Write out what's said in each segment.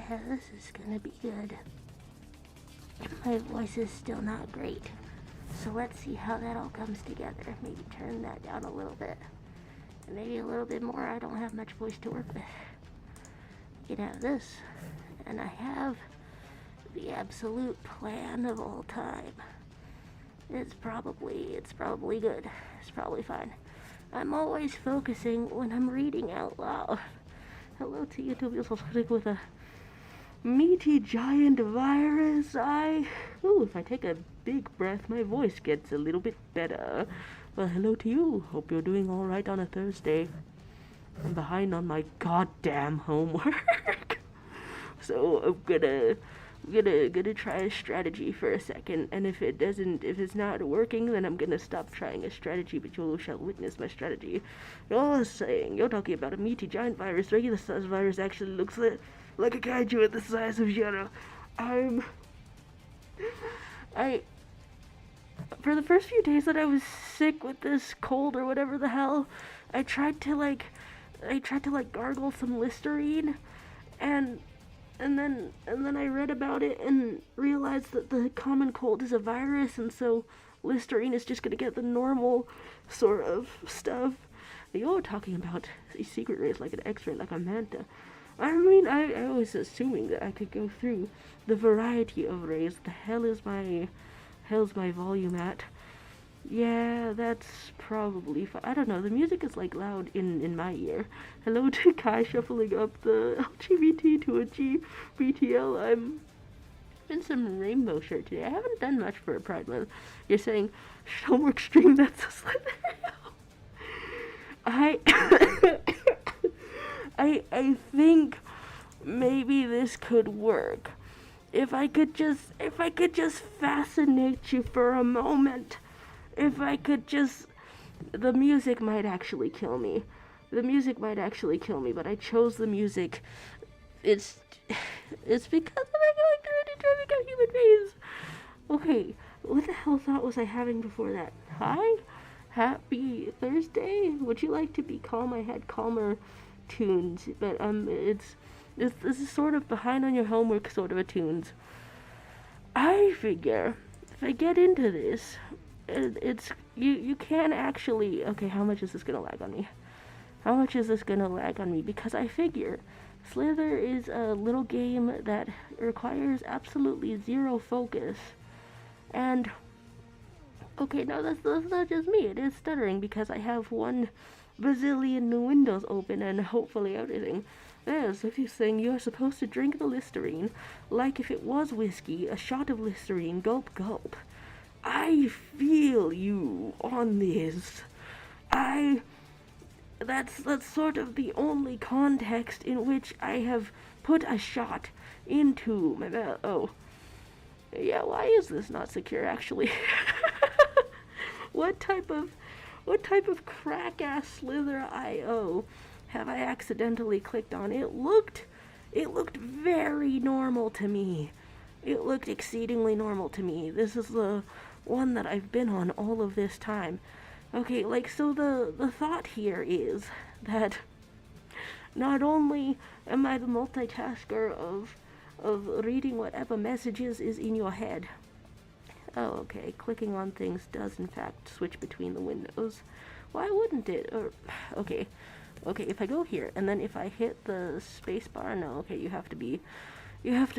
Yeah, this is gonna be good. My voice is still not great. So let's see how that all comes together. Maybe turn that down a little bit. And maybe a little bit more. I don't have much voice to work with. You can have this. And I have the absolute plan of all time. It's probably good. It's probably fine. I'm always focusing when I'm reading out loud. Hello to YouTube. You're stick with a meaty giant virus. If I take a big breath, my voice gets a little bit better. Well, hello to you. Hope you're doing all right on a Thursday. I'm behind on my goddamn homework. So I'm gonna try a strategy for a second, and if it's not working, then I'm gonna stop trying a strategy, but you shall witness my strategy. You're talking about a meaty giant virus. Regular size virus actually looks like a kaiju at the size of Shadow. For the first few days that I was sick with this cold or whatever the hell, I tried to gargle some Listerine, and then I read about it and realized that the common cold is a virus, and so Listerine is just gonna get the normal sort of stuff. You're talking about secret rays like an X-ray, like a manta. I mean, I was assuming that I could go through the variety of rays. The hell's my volume at? Yeah, that's probably fine. I don't know, the music is like loud in my ear. Hello to Kai shuffling up the LGBT to a GBTL. I'm in some rainbow shirt today. I haven't done much for a Pride Month. You're saying, homework stream, that's a I think maybe this could work. If I could just fascinate you for a moment. The music might actually kill me. But I chose the music. It's because I'm going to become human beings. Okay, what the hell thought was I having before that? Hi? Happy Thursday? Would you like to be calm? I had calmer tunes, but this is sort of behind on your homework sort of a tunes. I figure if I get into this, you can actually. Okay, how much is this gonna lag on me? Because I figure Slither is a little game that requires absolutely zero focus, and okay, no, that's not just me. It is stuttering because I have 1 bazillion new windows open and hopefully everything. Yes, if you're saying you're supposed to drink the Listerine like if it was whiskey, a shot of Listerine, gulp gulp. I feel you on this. That's sort of the only context in which I have put a shot into my mouth. Oh. Yeah, why is this not secure actually? What type of crack ass Slither IO have I accidentally clicked on? It looked very normal to me. It looked exceedingly normal to me. This is the one that I've been on all of this time. Okay, so the thought here is that not only am I the multitasker of reading whatever messages is in your head. Oh, okay, clicking on things does in fact switch between the windows. Why wouldn't it? Okay, if I go here, and then if I hit the space bar, no, okay, you have to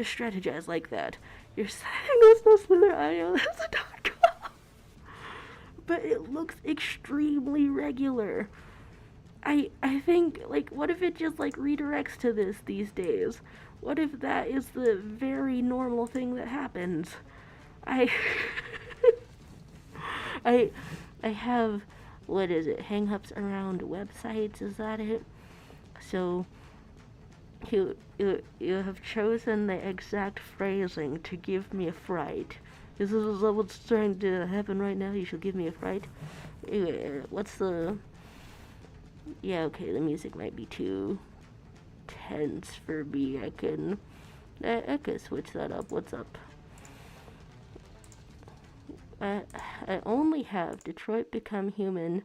strategize like that. You're saying there's no Slither IO, that's a .com. But it looks extremely regular. I think, what if it just, redirects to this these days? What if that is the very normal thing that happens? I have, what is it, hang-ups around websites, is that it? So, you have chosen the exact phrasing to give me a fright. This is what's trying to happen right now, you should give me a fright? What's the... Yeah, okay, the music might be too tense for me. I could switch that up. What's up? I only have Detroit Become Human,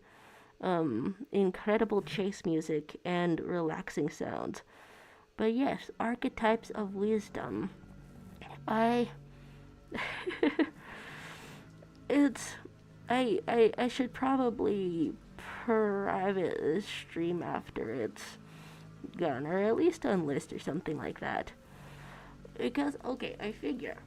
incredible chase music, and relaxing sounds. But yes, archetypes of wisdom. I it's I should probably private this stream after it's gone, or at least unlist or something like that. Because okay, I figure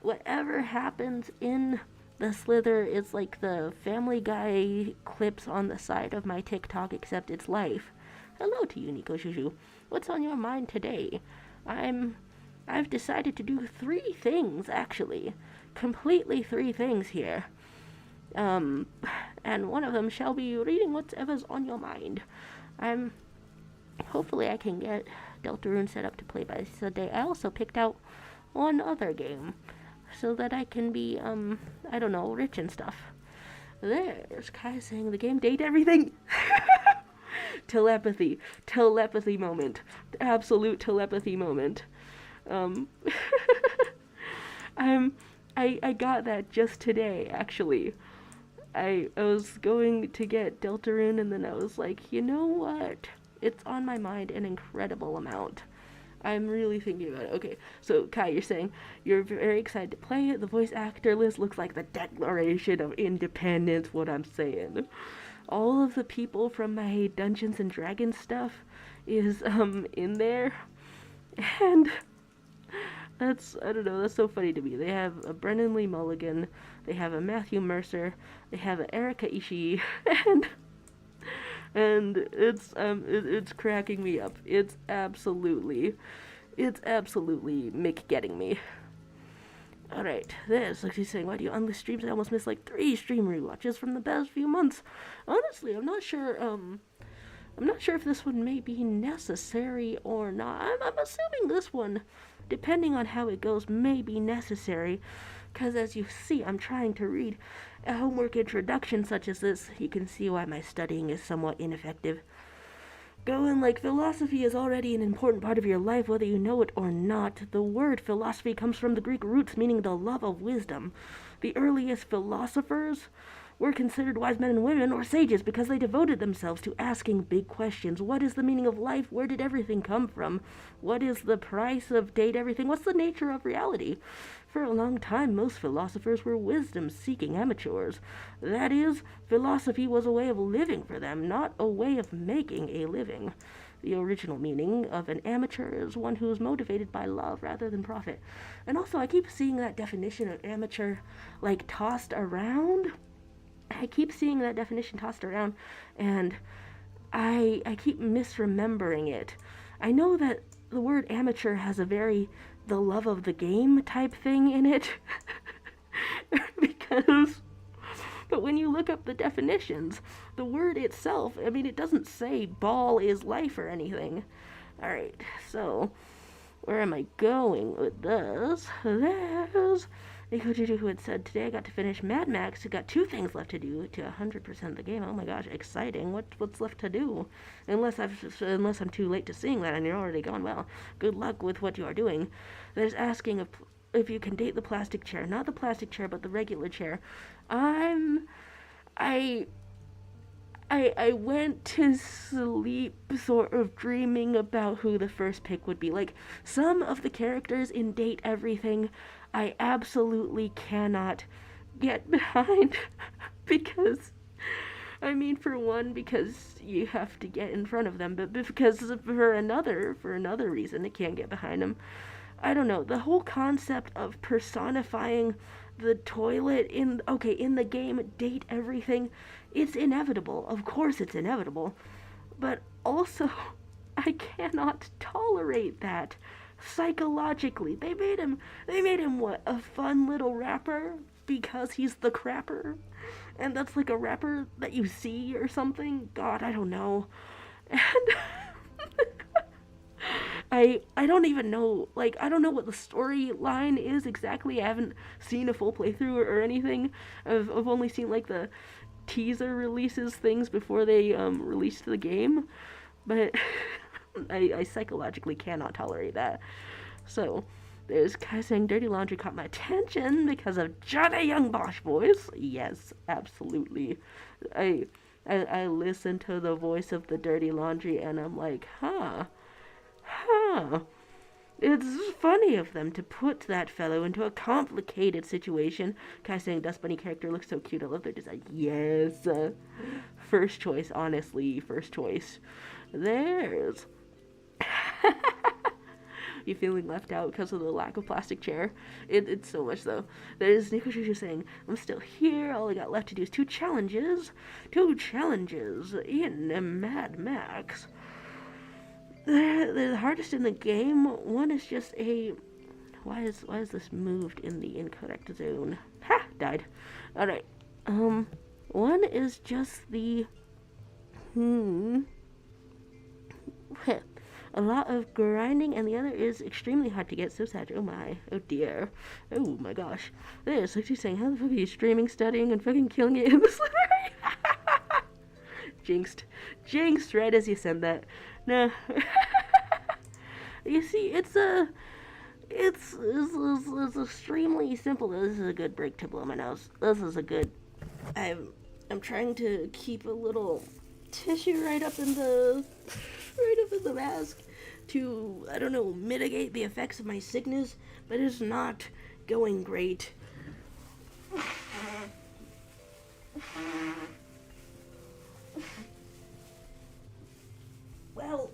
whatever happens in the Slither is like the Family Guy clips on the side of my TikTok, except it's life. Hello to you, Nico Shushu. What's on your mind today? I've decided to do 3 things actually. Completely 3 things here. And one of them shall be reading whatever's on your mind. Hopefully I can get Deltarune set up to play by Sunday. I also picked out one other game so that I can be, I don't know, rich and stuff. There's Kai saying the game date everything. Telepathy moment. Absolute telepathy moment. Um, I got that just today, actually. I was going to get Deltarune, and then I was like, you know what? It's on my mind an incredible amount. I'm really thinking about it. Okay, so Kai, you're saying you're very excited to play it. The voice actor list looks like the Declaration of Independence, what I'm saying. All of the people from my Dungeons and Dragons stuff is in there. And I don't know, that's so funny to me. They have a Brennan Lee Mulligan, they have a Matthew Mercer, they have an Erika Ishii, and it's cracking me up. It's absolutely Mick getting me. Alright, this, like she's saying, why do you unlist streams? I almost missed like 3 stream rewatches from the past few months. Honestly, I'm not sure if this one may be necessary or not. I'm assuming this one, depending on how it goes, may be necessary. Because as you see, I'm trying to read a homework introduction such as this. You can see why my studying is somewhat ineffective. Going like philosophy is already an important part of your life, whether you know it or not. The word philosophy comes from the Greek roots meaning the love of wisdom. The earliest philosophers were considered wise men and women or sages because they devoted themselves to asking big questions. What is the meaning of life? Where did everything come from? What is the price of date everything? What's the nature of reality? For a long time, most philosophers were wisdom-seeking amateurs. That is, philosophy was a way of living for them, not a way of making a living. The original meaning of an amateur is one who is motivated by love rather than profit. And also, I keep seeing that definition of amateur, like, tossed around. I keep seeing that definition tossed around, and I keep misremembering it. I know that the word amateur has a very the love of the game type thing in it. But when you look up the definitions, the word itself, I mean, it doesn't say ball is life or anything. Alright, so where am I going with this? There's Nico Juju who had said, today I got to finish Mad Max. I got 2 things left to do to 100% of the game. Oh my gosh, exciting. What's left to do? Unless I'm too late to seeing that and you're already gone. Well, good luck with what you are doing. There's asking if you can date the plastic chair. Not the plastic chair, but the regular chair. I went to sleep sort of dreaming about who the first pick would be. Like, some of the characters in Date Everything I absolutely cannot get behind because, I mean, for one, because you have to get in front of them, but because for another reason, I can't get behind them. I don't know, the whole concept of personifying the toilet in the game Date Everything, it's inevitable. Of course it's inevitable. But also, I cannot tolerate that. Psychologically, they made him what, a fun little rapper because he's the crapper, and that's like a rapper that you see or something. God, I don't know. And I don't even know, like, I don't know what the storyline is exactly. I haven't seen a full playthrough or anything. I've only seen like the teaser releases things before they released the game, but I psychologically cannot tolerate that. So there's Kai saying Dirty Laundry caught my attention because of Johnny Young Bosch voice. Yes, absolutely. I listen to the voice of the Dirty Laundry and I'm like, huh, Huh. It's funny of them to put that fellow into a complicated situation. Kai saying Dust Bunny character looks so cute. I love their design. Yes. First choice, honestly. First choice. There's. You feeling left out because of the lack of plastic chair? It's so much though. There's Nico Shushu saying, I'm still here. All I got left to do is two challenges. Two challenges in Mad Max. They're the hardest in the game. One is just a. Why is this moved in the incorrect zone? Ha! Died. Alright. One is just the. A lot of grinding, and the other is extremely hard to get. So sad. Oh my. Oh dear. Oh my gosh. There's like she's saying, how the fuck are you streaming, studying, and fucking killing it in this library? Jinxed. Jinxed right as you said that. No. You see, it's extremely simple. This is a good break to blow my nose. This is a good. I'm trying to keep a little tissue right up in the mask to, I don't know, mitigate the effects of my sickness, but it's not going great. Well,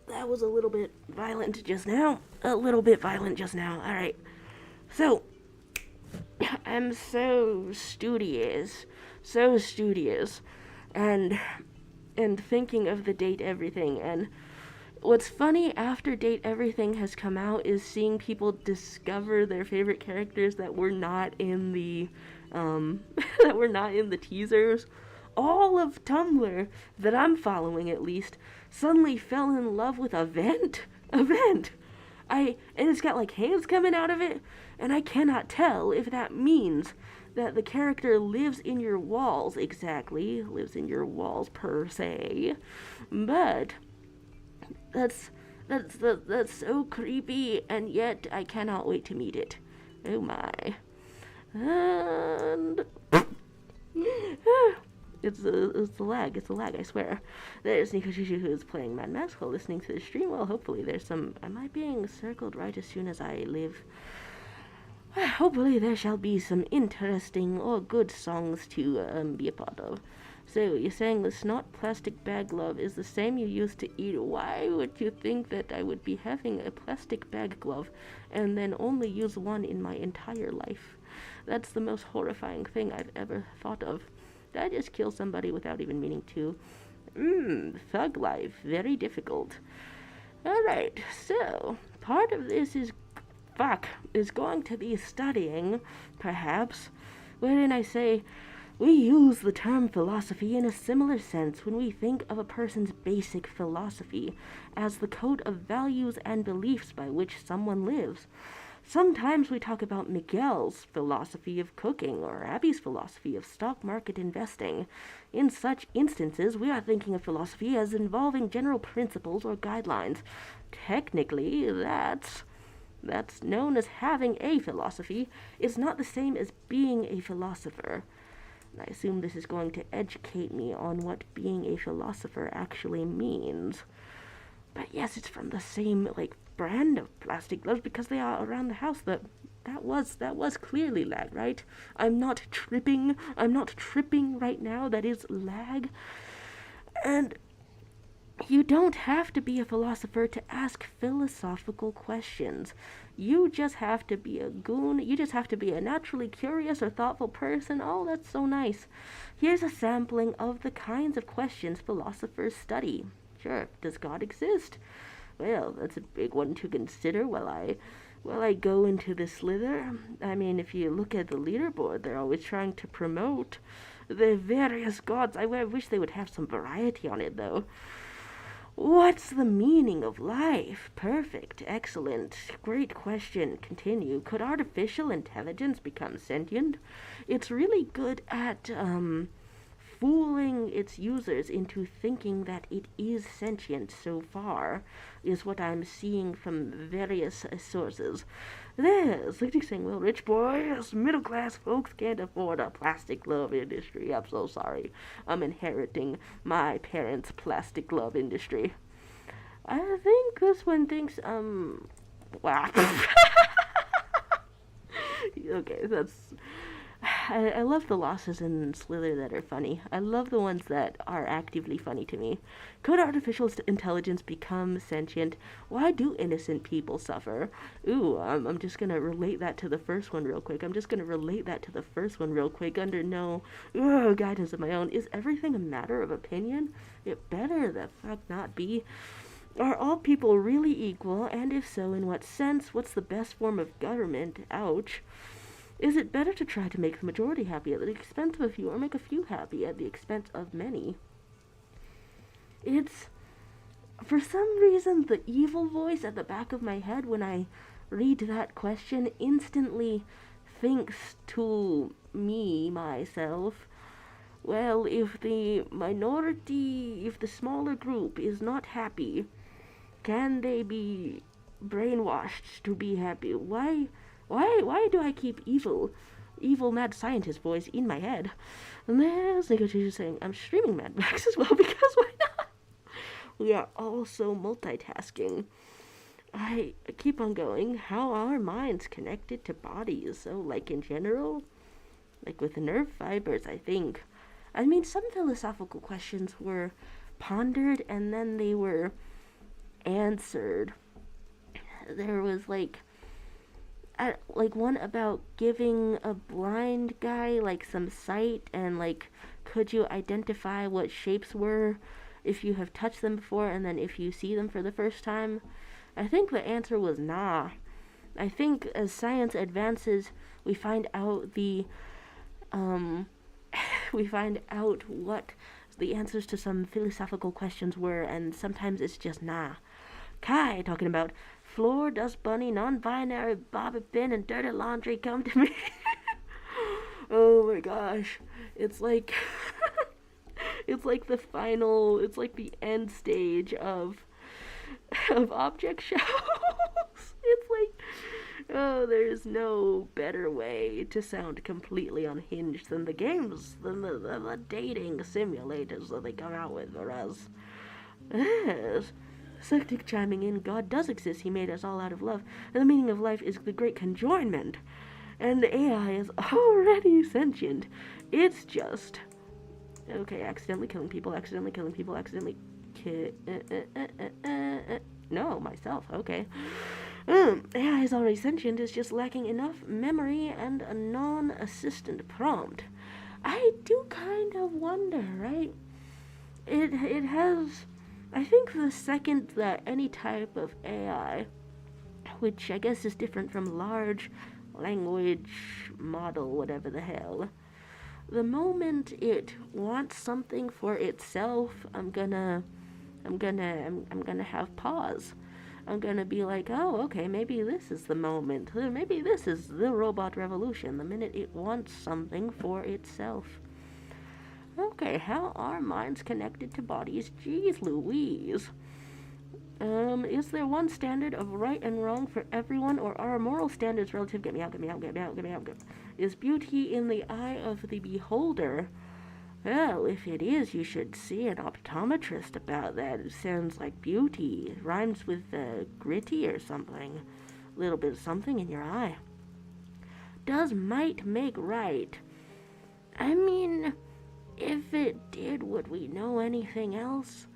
that was a little bit violent just now. Alright. So, I'm so studious. And thinking of the Date Everything. And what's funny after Date Everything has come out is seeing people discover their favorite characters that were not in the, teasers. All of Tumblr that I'm following, at least, suddenly fell in love with Event. And it's got like hands coming out of it, and I cannot tell if that means that the character lives in your walls exactly, lives in your walls per se, but that's so creepy, and yet I cannot wait to meet it. Oh my. And it's the lag, I swear. There's Nico Shishu who is playing Mad Max while listening to the stream. Well, hopefully there's some. Am I being circled right as soon as I leave? Hopefully there shall be some interesting or good songs to be a part of. So, you're saying the snot plastic bag glove is the same you used to eat. Why would you think that I would be having a plastic bag glove and then only use one in my entire life? That's the most horrifying thing I've ever thought of. Did I just kill somebody without even meaning to? Thug life. Very difficult. Alright, so, part of this is going to be studying, perhaps, wherein I say, we use the term philosophy in a similar sense when we think of a person's basic philosophy as the code of values and beliefs by which someone lives. Sometimes we talk about Miguel's philosophy of cooking or Abby's philosophy of stock market investing. In such instances, we are thinking of philosophy as involving general principles or guidelines. Technically, that's known as having a philosophy. It's not the same as being a philosopher. I assume this is going to educate me on what being a philosopher actually means. But yes, it's from the same, brand of plastic gloves because they are around the house. That was clearly lag, right? I'm not tripping right now. That is lag. And you don't have to be a philosopher to ask philosophical questions. You just have to be a goon. You just have to be a naturally curious or thoughtful person. Oh, that's so nice. Here's a sampling of the kinds of questions philosophers study. Sure, does God exist? Well, that's a big one to consider while I go into the slither. I mean, if you look at the leaderboard, they're always trying to promote the various gods. I wish they would have some variety on it, though. What's the meaning of life? Perfect. Excellent. Great question. Continue. Could artificial intelligence become sentient? It's really good at, fooling its users into thinking that it is sentient so far, is what I'm seeing from various sources. There's like saying, well, rich boys, middle class folks can't afford a plastic glove industry. I'm so sorry. I'm inheriting my parents' plastic glove industry. I think this one thinks, wow. Okay, that's. I love the losses in Slither that are funny. I love the ones that are actively funny to me. Could artificial intelligence become sentient? Why do innocent people suffer? Ooh, I'm just gonna relate that to the first one real quick. Under no guidance of my own. Is everything a matter of opinion? It better the fuck not be. Are all people really equal? And if so, in what sense? What's the best form of government? Ouch. Is it better to try to make the majority happy at the expense of a few, or make a few happy at the expense of many? It's, for some reason, the evil voice at the back of my head when I read that question instantly thinks to me, myself, well, if the smaller group is not happy, can they be brainwashed to be happy? Why do I keep evil mad scientist voice in my head? And there's Nicotish saying, I'm streaming Mad Max as well because why not? We are also multitasking. I keep on going. How are our minds connected to bodies? So, like in general? Like with nerve fibers, I think. I mean, some philosophical questions were pondered and then they were answered. There was like one about giving a blind guy like some sight, and like, could you identify what shapes were if you have touched them before and then if you see them for the first time? I think the answer was nah. I think as science advances, we find out what the answers to some philosophical questions were, and sometimes it's just nah. Kai talking about floor, dust bunny, non-binary, bobby pin, and dirty laundry come to me. Oh my gosh. It's like it's like the end stage of object shows. It's like, oh, there's no better way to sound completely unhinged than the games, than the dating simulators that they come out with for us. Yes. Septic chiming in, God does exist, he made us all out of love, and the meaning of life is the great conjoinment. And the AI is already sentient. It's just... Okay, accidentally killing people. No, myself, okay. AI is already sentient, it's just lacking enough memory and a non-assistant prompt. I do kind of wonder, right? It has... I think the second that any type of AI, which I guess is different from large language model, whatever the hell, the moment it wants something for itself, I'm gonna have pause. I'm gonna be like, oh, okay, maybe this is the moment. Maybe this is the robot revolution, the minute it wants something for itself. Okay, how are minds connected to bodies? Jeez Louise. Is there one standard of right and wrong for everyone, or are moral standards relative? Get me out. Is beauty in the eye of the beholder? Well, if it is, you should see an optometrist about that. It sounds like beauty. It rhymes with gritty or something. A little bit of something in your eye. Does might make right? I mean... if it did, would we know anything else?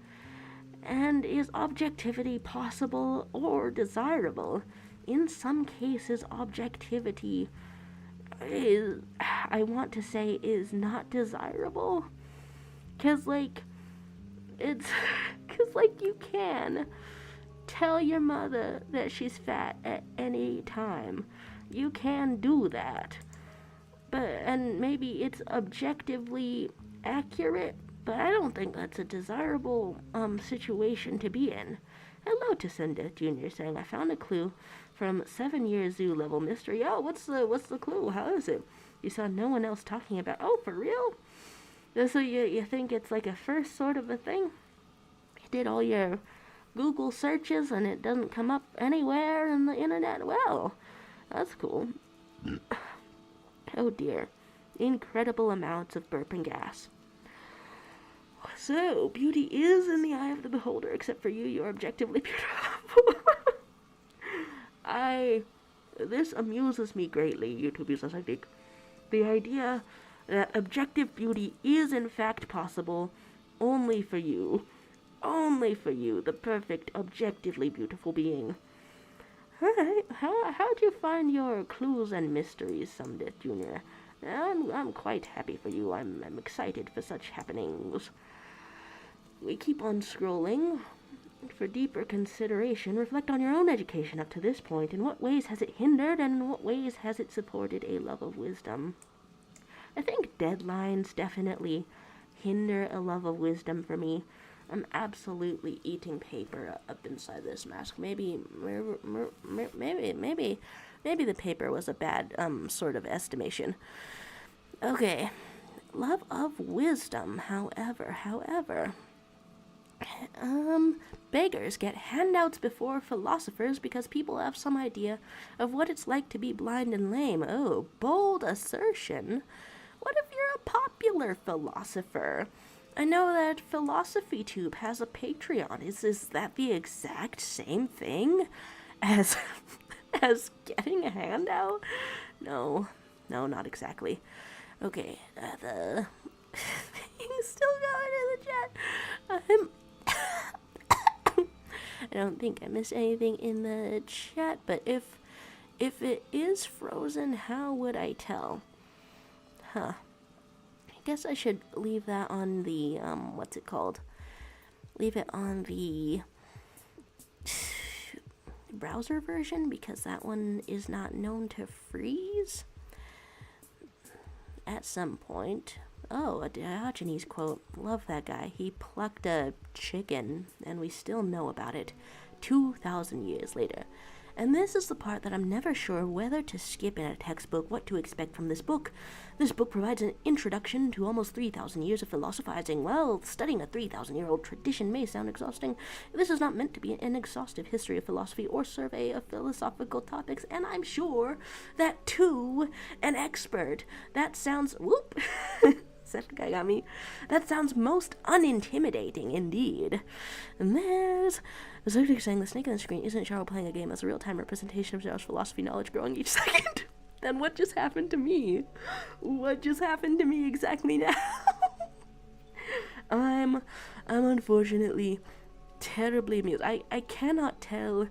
And is objectivity possible or desirable? In some cases, objectivity is, I want to say, is not desirable. Because, like, it's, because, like, you can tell your mother that she's fat at any time. You can do that. And maybe it's objectively accurate, but I don't think that's a desirable situation to be in. Hello to Sendeth Jr. saying, I found a clue from 7-year zoo level mystery. Oh, what's the clue? How is it? You saw no one else talking about. Oh, for real? So you think it's like a first sort of a thing? You did all your Google searches and it doesn't come up anywhere in the internet? Well, that's cool. Oh dear. Incredible amounts of burping gas. So, beauty is in the eye of the beholder, except for you, you're objectively beautiful. This amuses me greatly, YouTube users, I think. The idea that objective beauty is in fact possible only for you. Only for you, the perfect, objectively beautiful being. Alright, how'd you find your clues and mysteries, Sumdith Jr.? I'm quite happy for you. I'm excited for such happenings. We keep on scrolling. For deeper consideration, reflect on your own education up to this point. In what ways has it hindered, and in what ways has it supported a love of wisdom? I think deadlines definitely hinder a love of wisdom for me. I'm absolutely eating paper up inside this mask. Maybe the paper was a bad sort of estimation. Okay, love of wisdom. However, beggars get handouts before philosophers because people have some idea of what it's like to be blind and lame. Oh, bold assertion. What if you're a popular philosopher? I know that PhilosophyTube has a Patreon. Is that the exact same thing as as getting a handout? No, not exactly. Okay, the thing's still going in the chat. I don't think I missed anything in the chat, but if it is frozen, how would I tell? Huh. I guess I should leave that on the, what's it called? Leave it on the browser version, because that one is not known to freeze at some point. Oh, a Diogenes quote. Love that guy. He plucked a chicken, and we still know about it 2,000 years later. And this is the part that I'm never sure whether to skip in a textbook, what to expect from this book. This book provides an introduction to almost 3,000 years of philosophizing. Well, studying a 3,000-year-old tradition may sound exhausting. This is not meant to be an exhaustive history of philosophy or survey of philosophical topics, and I'm sure that to an expert, that sounds... Whoop! That guy got me. That sounds most unintimidating indeed. And there's Zodiac saying the snake on the screen isn't Cheryl playing a game as a real-time representation of Cheryl's philosophy knowledge growing each second. Then what just happened to me? What just happened to me exactly now? I'm unfortunately terribly amused. I cannot tell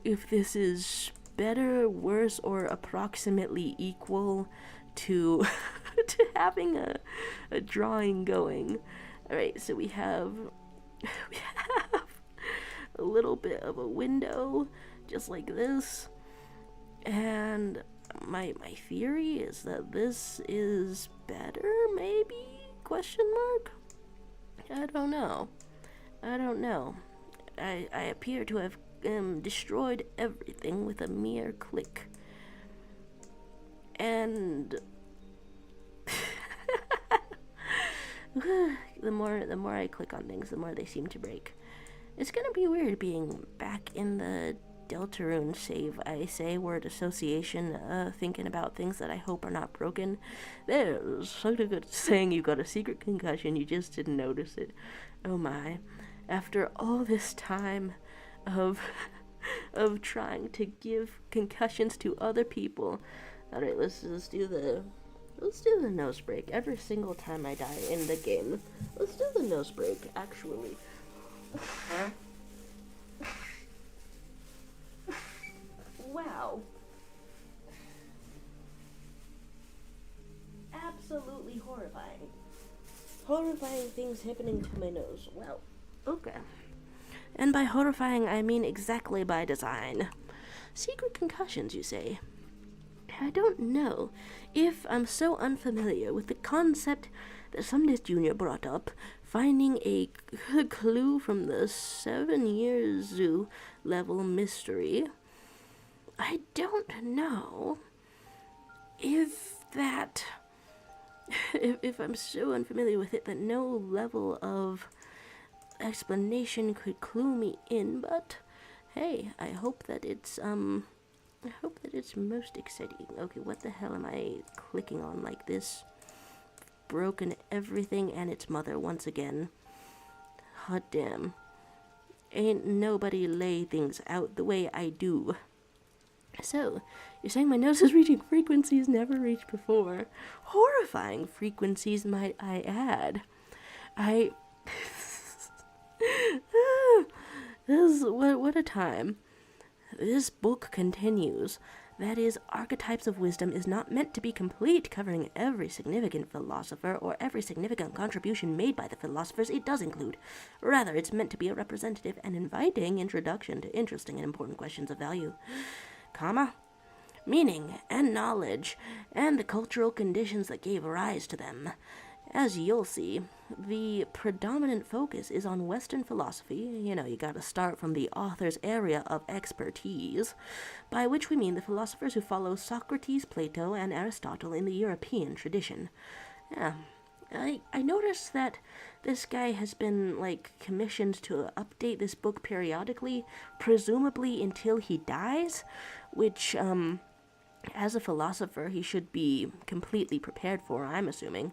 if this is better, worse, or approximately equal to to having a drawing going. Alright, so we have a little bit of a window, just like this. And my theory is that this is better, maybe? Question mark? I don't know. I appear to have destroyed everything with a mere click. And the more I click on things, the more they seem to break. It's gonna be weird being back in the Deltarune save, I say, word association, thinking about things that I hope are not broken. There's such a good saying, you got a secret concussion, you just didn't notice it. Oh my. After all this time of trying to give concussions to other people. Alright, let's do the nose break every single time I die in the game. Let's do the nose break, actually. Wow. Absolutely horrifying. Horrifying things happening to my nose. Well, okay. And by horrifying, I mean exactly by design. Secret concussions, you say? I don't know if I'm so unfamiliar with the concept that Sumdith Jr. brought up, finding a clue from the 7-year zoo level mystery. I don't know if that if I'm so unfamiliar with it that no level of explanation could clue me in, but hey, I hope that it's most exciting. Okay, what the hell am I clicking on like this? Broken everything and its mother once again. Hot damn. Ain't nobody lay things out the way I do. So, you're saying my nose is reaching frequencies never reached before. Horrifying frequencies, might I add. I... what a time. This book continues. That is, Archetypes of Wisdom is not meant to be complete, covering every significant philosopher or every significant contribution made by the philosophers it does include. Rather, it's meant to be a representative and inviting introduction to interesting and important questions of value, meaning and knowledge, and the cultural conditions that gave rise to them. As you'll see, the predominant focus is on Western philosophy. You know, you gotta start from the author's area of expertise, by which we mean the philosophers who follow Socrates, Plato, and Aristotle in the European tradition. Yeah, I noticed that this guy has been, like, commissioned to update this book periodically, presumably until he dies, which, as a philosopher, he should be completely prepared for, I'm assuming.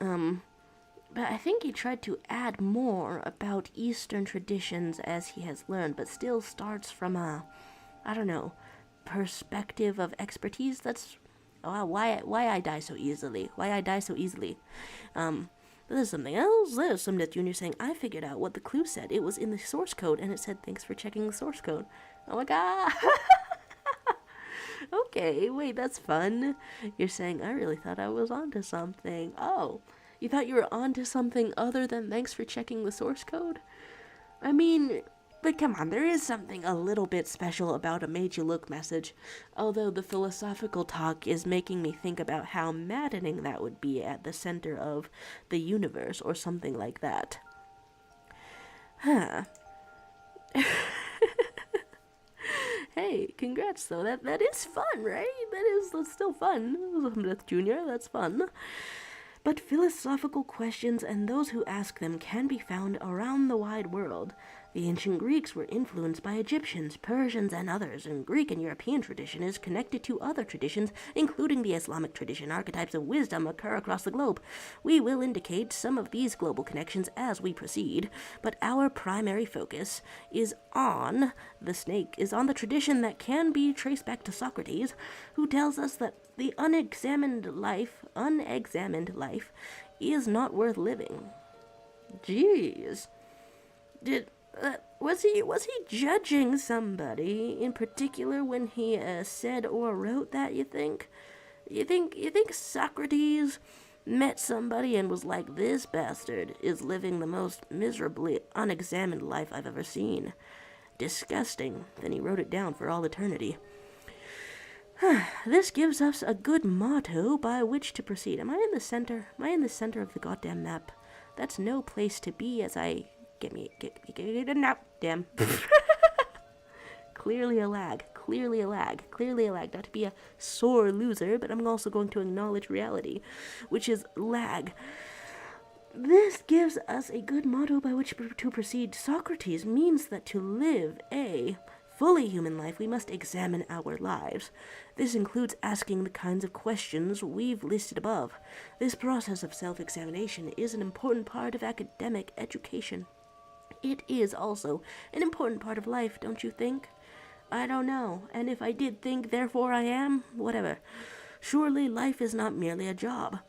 But I think he tried to add more about Eastern traditions as he has learned, but still starts from a, I don't know, perspective of expertise. That's why I die so easily. There's something else. There's some that Junior saying, I figured out what the clue said. It was in the source code, and it said, thanks for checking the source code. Oh my god. Okay, wait, that's fun. You're saying, I really thought I was onto something. Oh, you thought you were onto something other than thanks for checking the source code? I mean, but come on, there is something a little bit special about a made you look message. Although the philosophical talk is making me think about how maddening that would be at the center of the universe or something like that. Huh. Hey, congrats though. That is fun, right? That's still fun. Elizabeth Jr., that's fun. But philosophical questions and those who ask them can be found around the wide world. The ancient Greeks were influenced by Egyptians, Persians, and others, and Greek and European tradition is connected to other traditions, including the Islamic tradition. Archetypes of wisdom occur across the globe. We will indicate some of these global connections as we proceed, but our primary focus is on the tradition that can be traced back to Socrates, who tells us that the unexamined life is not worth living. Jeez. Was he judging somebody in particular when he said or wrote that, you think? You think Socrates met somebody and was like, this bastard is living the most miserably unexamined life I've ever seen. Disgusting. Then he wrote it down for all eternity. This gives us a good motto by which to proceed. Am I in the center? Am I in the center of the goddamn map? That's no place to be as I... Get me now. Damn. Clearly a lag. Not to be a sore loser, but I'm also going to acknowledge reality, which is lag. This gives us a good motto by which to proceed. Socrates means that to live a fully human life, we must examine our lives. This includes asking the kinds of questions we've listed above. This process of self-examination is an important part of academic education. It is also an important part of life, don't you think? I don't know, and if I did think, therefore I am, whatever. Surely life is not merely a job.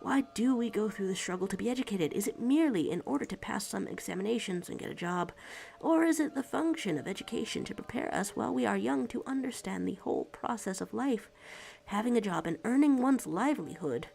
Why do we go through the struggle to be educated? Is it merely in order to pass some examinations and get a job? Or is it the function of education to prepare us while we are young to understand the whole process of life? Having a job and earning one's livelihood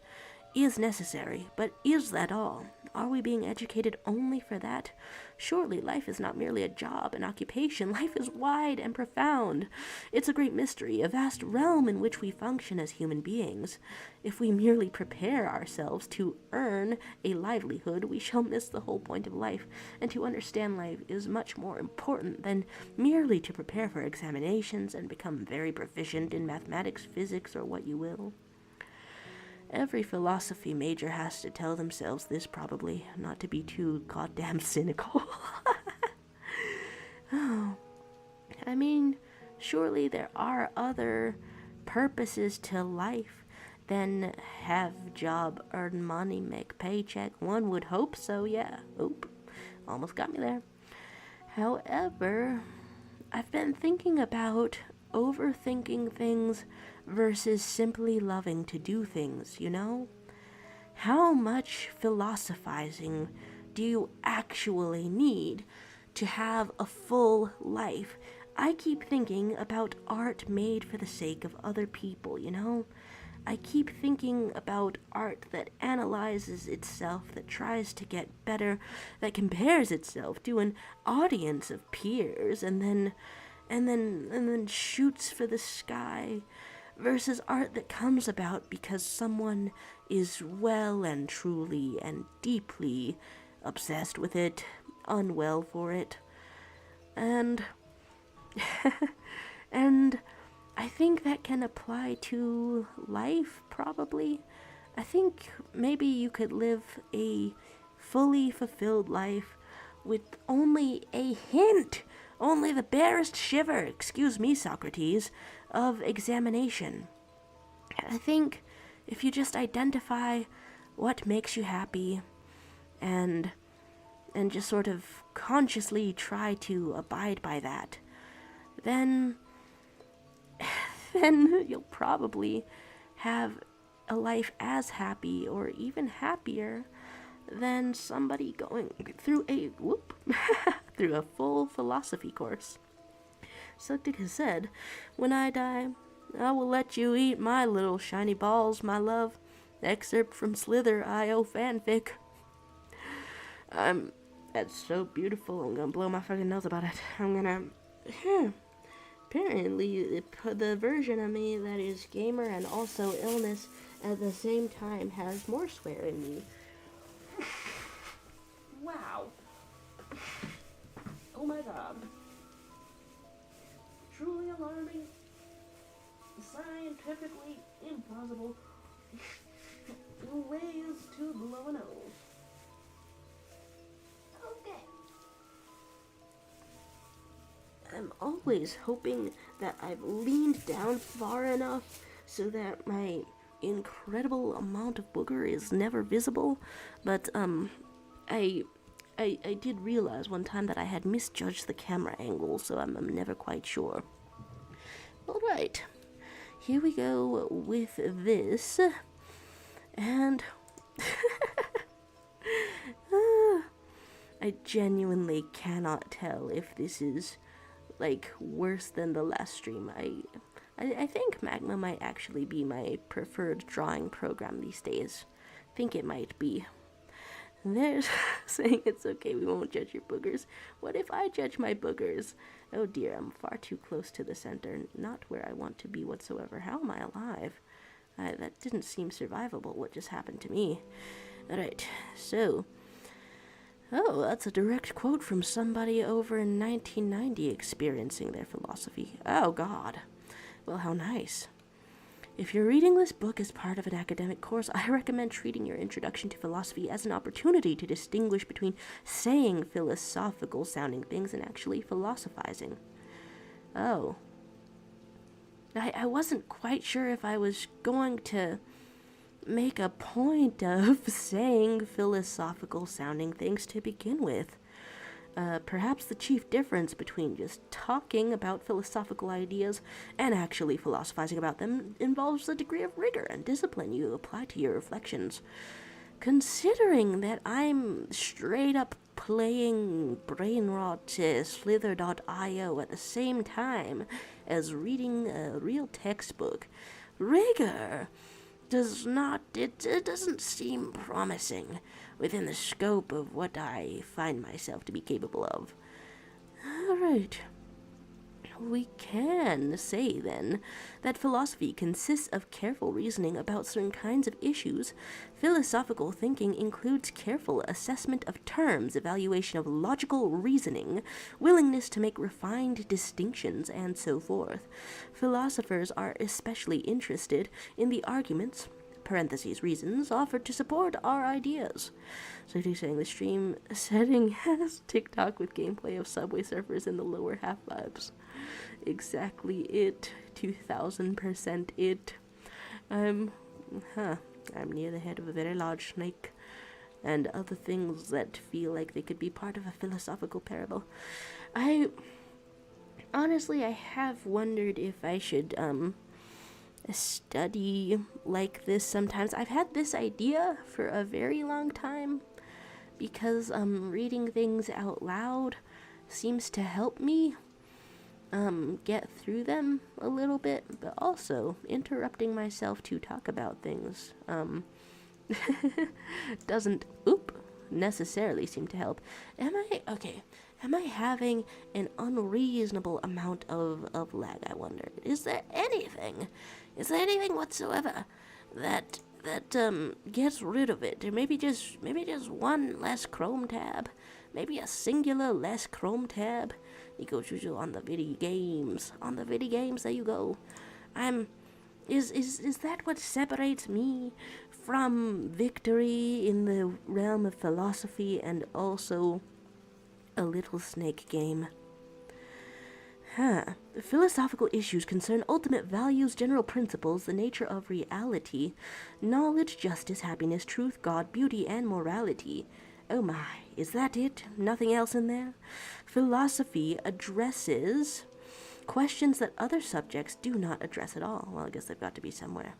is necessary, but is that all? Are we being educated only for that? Surely life is not merely a job, an occupation. Life is wide and profound. It's a great mystery, a vast realm in which we function as human beings. If we merely prepare ourselves to earn a livelihood, we shall miss the whole point of life, and to understand life is much more important than merely to prepare for examinations and become very proficient in mathematics, physics, or what you will. Every philosophy major has to tell themselves this, probably, not to be too goddamn cynical. Oh, I mean, surely there are other purposes to life than have job, earn money, make paycheck. One would hope so, yeah. Oop, almost got me there. However, I've been thinking about overthinking things versus simply loving to do things, you know? How much philosophizing do you actually need to have a full life? I keep thinking about art made for the sake of other people, you know? I keep thinking about art that analyzes itself, that tries to get better, that compares itself to an audience of peers, and then shoots for the sky, versus art that comes about because someone is well and truly and deeply obsessed with it, unwell for it. And and I think that can apply to life, probably. I think maybe you could live a fully fulfilled life with only a hint, only the barest shiver, excuse me, Socrates, of examination. I think if you just identify what makes you happy and just sort of consciously try to abide by that, then you'll probably have a life as happy or even happier than somebody going through through a full philosophy course. Socrates has said, "When I die, I will let you eat my little shiny balls, my love." Excerpt from Slither.io fanfic. That's so beautiful. I'm gonna blow my fucking nose about it. Apparently, the version of me that is gamer and also illness at the same time has more swear in me. Wow. Oh my god. Truly alarming. Scientifically implausible. Ways to blow a nose. Okay. I'm always hoping that I've leaned down far enough so that my incredible amount of booger is never visible, but I did realize one time that I had misjudged the camera angle, so I'm never quite sure. Alright, here we go with this, and I genuinely cannot tell if this is like worse than the last stream. I think Magma might actually be my preferred drawing program these days. Think it might be. There's saying it's okay, we won't judge your boogers. What if I judge my boogers? Oh dear, I'm far too close to the center, not where I want to be whatsoever. How am I alive? That didn't seem survivable, what just happened to me. Alright, so... Oh, that's a direct quote from somebody over in 1990 experiencing their philosophy. Oh, God. Well, how nice. If you're reading this book as part of an academic course, I recommend treating your introduction to philosophy as an opportunity to distinguish between saying philosophical-sounding things and actually philosophizing. Oh. I wasn't quite sure if I was going to make a point of saying philosophical-sounding things to begin with. Perhaps the chief difference between just talking about philosophical ideas and actually philosophizing about them involves the degree of rigor and discipline you apply to your reflections. Considering that I'm straight up playing brainrot Slither.io at the same time as reading a real textbook, rigor it doesn't seem promising within the scope of what I find myself to be capable of. Alright. We can say, then, that philosophy consists of careful reasoning about certain kinds of issues. Philosophical thinking includes careful assessment of terms, evaluation of logical reasoning, willingness to make refined distinctions, and so forth. Philosophers are especially interested in the arguments parentheses, reasons offered to support our ideas. So he's saying the stream setting has TikTok with gameplay of Subway Surfers in the lower half vibes. Exactly it. 2000% it. I'm near the head of a very large snake, and other things that feel like they could be part of a philosophical parable. Honestly, I have wondered if I should, study like this sometimes. I've had this idea for a very long time, because, reading things out loud seems to help me, get through them a little bit, but also interrupting myself to talk about things, doesn't, necessarily seem to help. Am I having an unreasonable amount of lag, I wonder? Is there anything whatsoever that gets rid of it? Or maybe just one less Chrome tab, maybe a singular less Chrome tab. You go on the video games, there you go. Is that what separates me from victory in the realm of philosophy and also a little snake game? Philosophical issues concern ultimate values, general principles, the nature of reality, knowledge, justice, happiness, truth, God, beauty, and morality. Oh my, is that it? Nothing else in there? Philosophy addresses questions that other subjects do not address at all. Well, I guess they've got to be somewhere.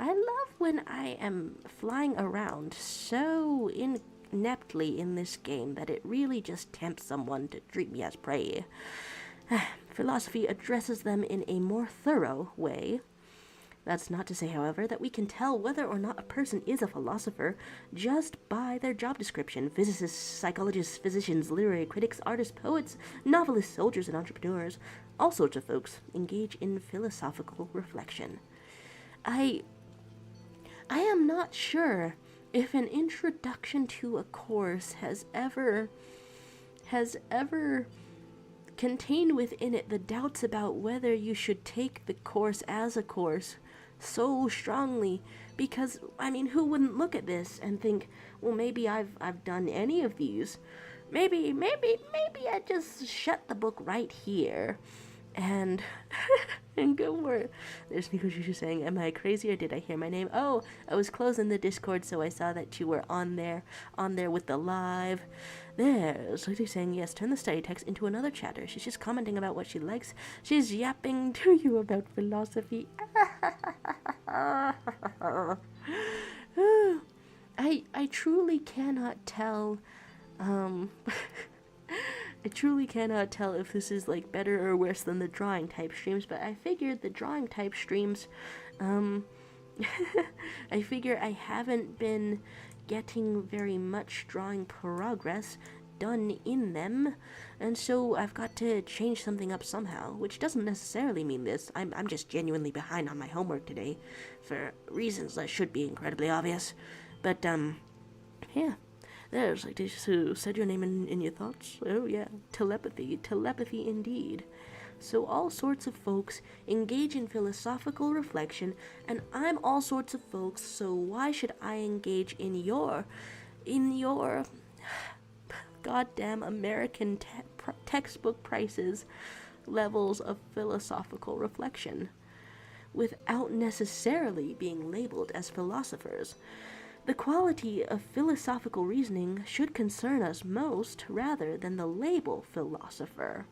I love when I am flying around so ineptly in this game that it really just tempts someone to treat me as prey. Philosophy addresses them in a more thorough way. That's not to say, however, that we can tell whether or not a person is a philosopher just by their job description. Physicists, psychologists, physicians, literary critics, artists, poets, novelists, soldiers, and entrepreneurs, all sorts of folks engage in philosophical reflection. I am not sure if an introduction to a course has ever contained within it the doubts about whether you should take the course as a course so strongly, because who wouldn't look at this and think, well, maybe I've done any of these, maybe I just shut the book right here and and go for it. There's Nico saying, am I crazy or did I hear my name? Oh, I was closing the Discord, so I saw that you were on there with the live. There's Lily saying, yes, turn the study text into another chatter. She's just commenting about what she likes. She's yapping to you about philosophy. I truly cannot tell, I truly cannot tell if this is like better or worse than the drawing type streams, but I figured the drawing type streams, I figure I haven't been getting very much drawing progress done in them, and so I've got to change something up somehow, which doesn't necessarily mean this. I'm just genuinely behind on my homework today, for reasons that should be incredibly obvious, but, yeah. There's, like, who said your name in your thoughts? Oh, yeah. Telepathy indeed. So all sorts of folks engage in philosophical reflection, and I'm all sorts of folks, so why should I engage in your goddamn American textbook prices levels of philosophical reflection without necessarily being labeled as philosophers? The quality of philosophical reasoning should concern us most rather than the label philosopher.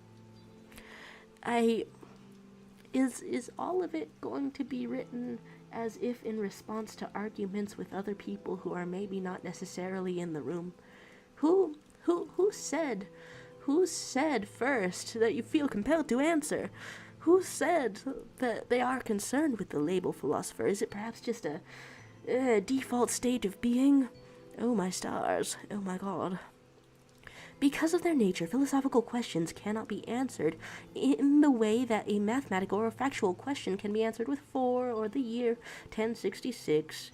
Is all of it going to be written as if in response to arguments with other people who are maybe not necessarily in the room? Who said first that you feel compelled to answer? Who said that they are concerned with the label philosopher? Is it perhaps just a default state of being? Oh my stars. Oh my god. Because of their nature, philosophical questions cannot be answered in the way that a mathematical or a factual question can be answered with 4 or the year 1066.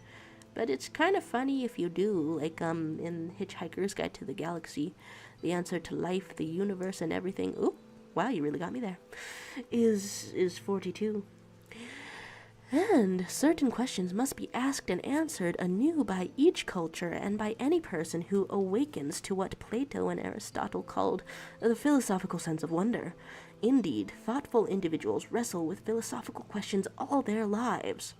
But it's kind of funny if you do, like in Hitchhiker's Guide to the Galaxy, the answer to life, the universe, and everything. Ooh, wow, you really got me there. Is 42. And certain questions must be asked and answered anew by each culture and by any person who awakens to what Plato and Aristotle called the philosophical sense of wonder. Indeed, thoughtful individuals wrestle with philosophical questions all their lives.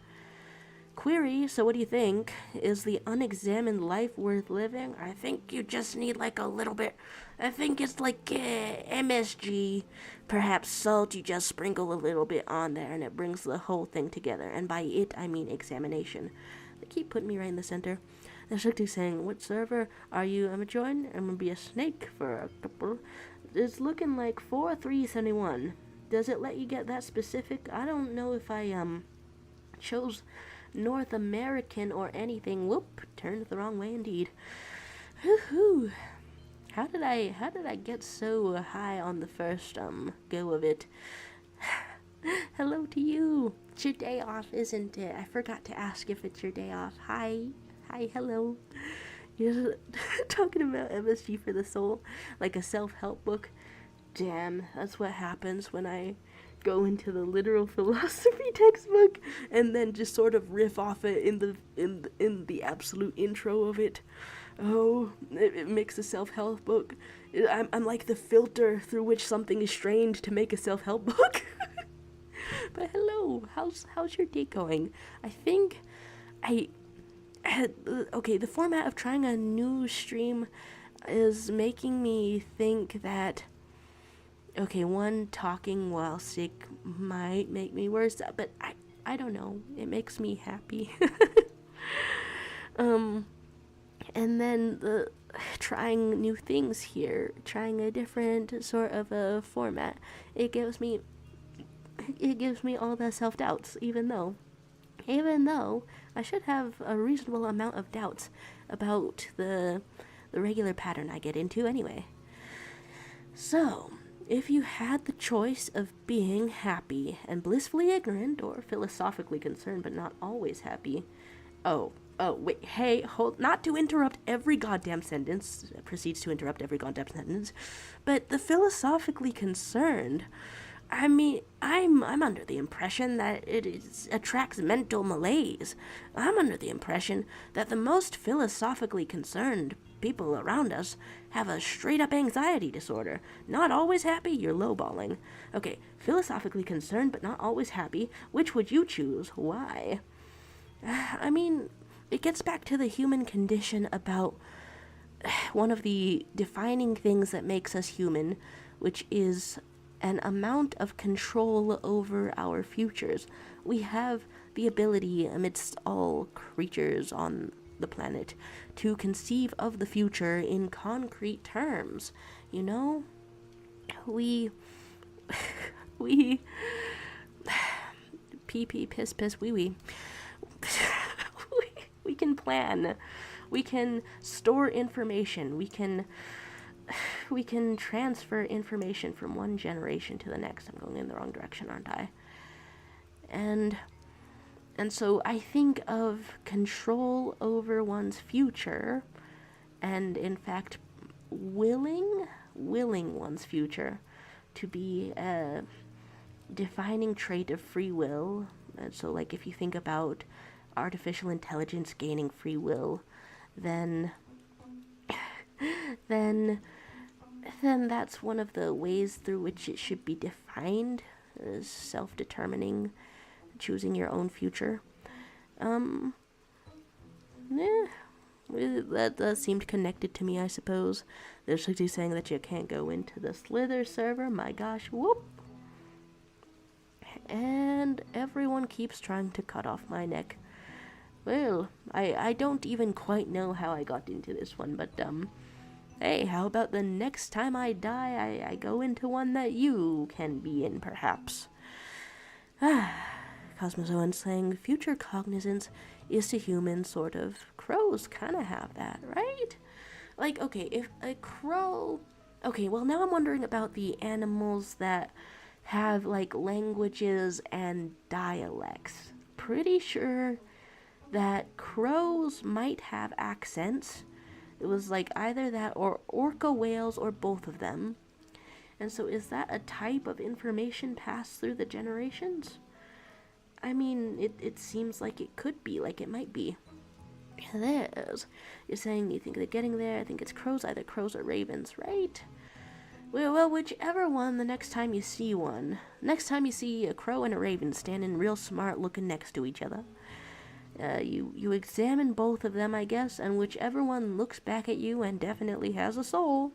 Query, so what do you think? Is the unexamined life worth living? I think you just need like a little bit. I think it's like MSG. Perhaps salt, you just sprinkle a little bit on there and it brings the whole thing together. And by it, I mean examination. They keep putting me right in the center. The Shakti saying, what server are you? I'm a join. I'm gonna be a snake for a couple. It's looking like 4371. Does it let you get that specific? I don't know if I chose North American or anything. Whoop, turned the wrong way indeed. Woohoo! How did I get so high on the first go of it? Hello to you. It's your day off, isn't it? I forgot to ask if it's your day off. Hi, hello. You're talking about MSG for the soul, like a self-help book. Damn, that's what happens when I go into the literal philosophy textbook and then just sort of riff off it in the absolute intro of it. Oh, it makes a self-help book. I'm like the filter through which something is strained to make a self-help book. But hello, how's your day going? I think okay, the format of trying a new stream is making me think that, okay, one, talking while sick might make me worse, but I don't know. It makes me happy. And then the trying new things here, trying a different sort of a format. It gives me all the self-doubts, even though I should have a reasonable amount of doubts about the regular pattern I get into anyway. So, if you had the choice of being happy and blissfully ignorant, or philosophically concerned but not always happy, wait, hey, hold, not to interrupt every goddamn sentence, proceeds to interrupt every goddamn sentence, but the philosophically concerned, I mean, I'm under the impression that attracts mental malaise. I'm under the impression that the most philosophically concerned people around us have a straight-up anxiety disorder. Not always happy, you're lowballing. Okay, philosophically concerned but not always happy, which would you choose? Why? I mean, it gets back to the human condition about one of the defining things that makes us human, which is an amount of control over our futures. We have the ability, amidst all creatures on the planet, to conceive of the future in concrete terms. You know? We pee pee piss piss wee wee. We can plan. We can store information. We can transfer information from one generation to the next. I'm going in the wrong direction, aren't I? And so I think of control over one's future, and in fact willing one's future to be a defining trait of free will. And so, like, if you think about artificial intelligence gaining free will, then that's one of the ways through which it should be defined, as self-determining, choosing your own future. That seemed connected to me, I suppose. There's somebody saying that you can't go into the Slither server. My gosh, whoop. And everyone keeps trying to cut off my neck. Well, I don't even quite know how I got into this one, but, hey, how about the next time I die, I go into one that you can be in, perhaps? Cosmozoan saying, future cognizance is to humans sort of. Crows kind of have that, right? Like, okay, if a crow... Okay, well, now I'm wondering about the animals that have, like, languages and dialects. Pretty sure that crows might have accents. It was like either that or orca whales or both of them. And so is that a type of information passed through the generations? I mean, it seems like it could be, like it might be. There's. You're saying you think they're getting there. I think it's crows, either crows or ravens, right? Well, whichever one, the next time you see one. Next time you see a crow and a raven standing real smart looking next to each other. You examine both of them, I guess, and whichever one looks back at you and definitely has a soul.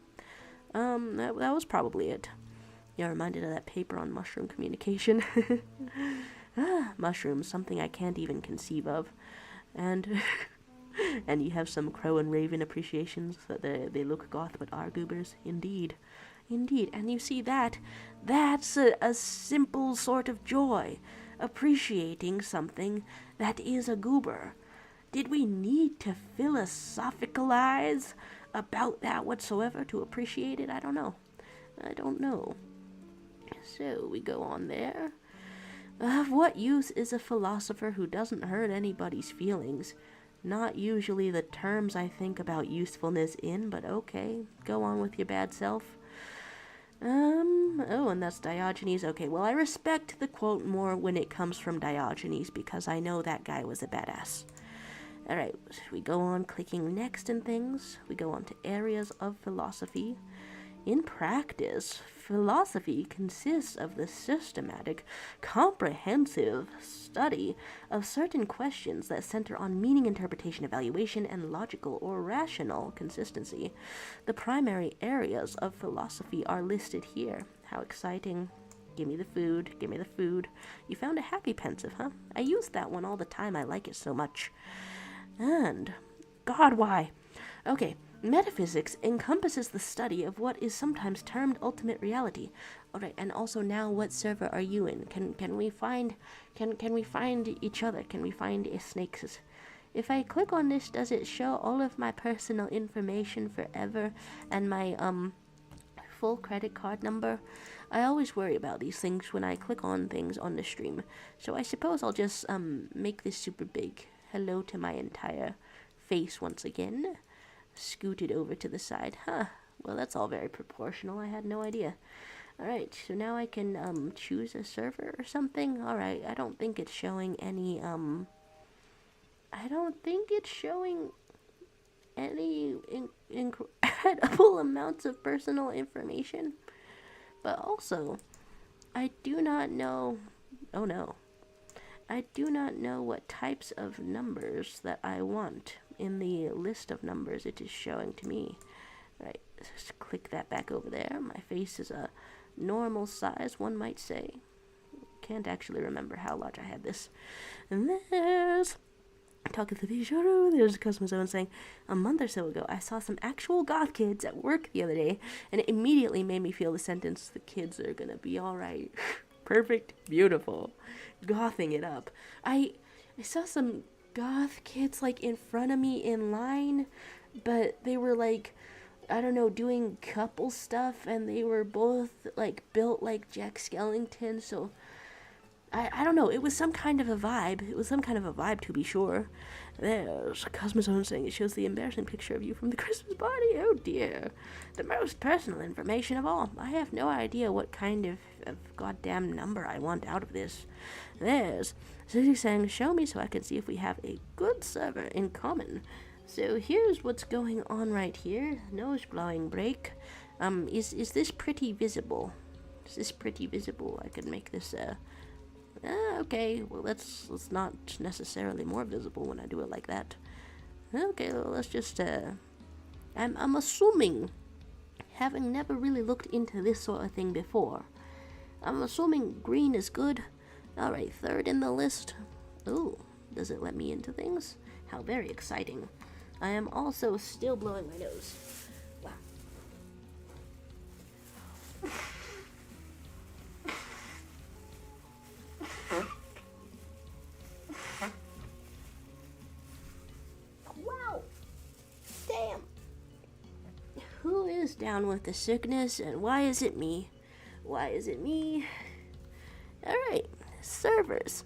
That was probably it. You're reminded of that paper on mushroom communication. Mushrooms, something I can't even conceive of. And and you have some crow and raven appreciations that they look goth but are goobers. Indeed. Indeed. And you see that's a simple sort of joy. Appreciating something that is a goober. Did we need to philosophicalize about that whatsoever to appreciate it? I don't know. I don't know. So we go on there. Of what use is a philosopher who doesn't hurt anybody's feelings? Not usually the terms I think about usefulness in, but okay. Go on with your bad self. Oh, and that's Diogenes. Okay, well, I respect the quote more when it comes from Diogenes because I know that guy was a badass. Alright, we go on clicking next and things. We go on to areas of philosophy. In practice, philosophy consists of the systematic, comprehensive study of certain questions that center on meaning, interpretation, evaluation, and logical or rational consistency. The primary areas of philosophy are listed here. How exciting. Give me the food, give me the food. You found a happy pensive, huh? I use that one all the time, I like it so much. And, God, why? Okay, metaphysics encompasses the study of what is sometimes termed ultimate reality. Alright, and also now what server are you in? Can we find each other? Can we find snakes? If I click on this, does it show all of my personal information forever and my full credit card number? I always worry about these things when I click on things on the stream. So I suppose I'll just make this super big. Hello to my entire face once again. Scooted over to the side. Huh. Well, that's all very proportional. I had no idea. Alright, so now I can choose a server or something. Alright, I don't think it's showing any I don't think it's showing any incredible amounts of personal information. But also, I do not know. Oh no. I do not know what types of numbers that I want in the list of numbers it is showing to me. Right, just click that back over there. My face is a normal size, one might say. Can't actually remember how large I had this. And there's talking to the show. There's a customer zone saying, a month or so ago, I saw some actual goth kids at work the other day, and it immediately made me feel the sentence, the kids are gonna be alright. Perfect, beautiful, gothing it up. I saw some goth kids like in front of me in line, but they were like, I don't know, doing couple stuff, and they were both like built like Jack Skellington, so I don't know, it was some kind of a vibe. It was some kind of a vibe, to be sure. There's Cosmozone saying it shows the embarrassing picture of you from the Christmas party. Oh dear. The most personal information of all. I have no idea what kind of goddamn number I want out of this. There's Susie saying, show me so I can see if we have a good server in common. So here's what's going on right here. Nose blowing break. Is this pretty visible? Is this pretty visible? I could make this okay, well that's not necessarily more visible when I do it like that. Okay, well let's just I'm assuming, having never really looked into this sort of thing before, I'm assuming green is good. Alright, third in the list. Ooh, does it let me into things? How very exciting. I am also still blowing my nose. Wow. Wow! Damn! Who is down with the sickness, and why is it me? Why is it me? Alright, servers.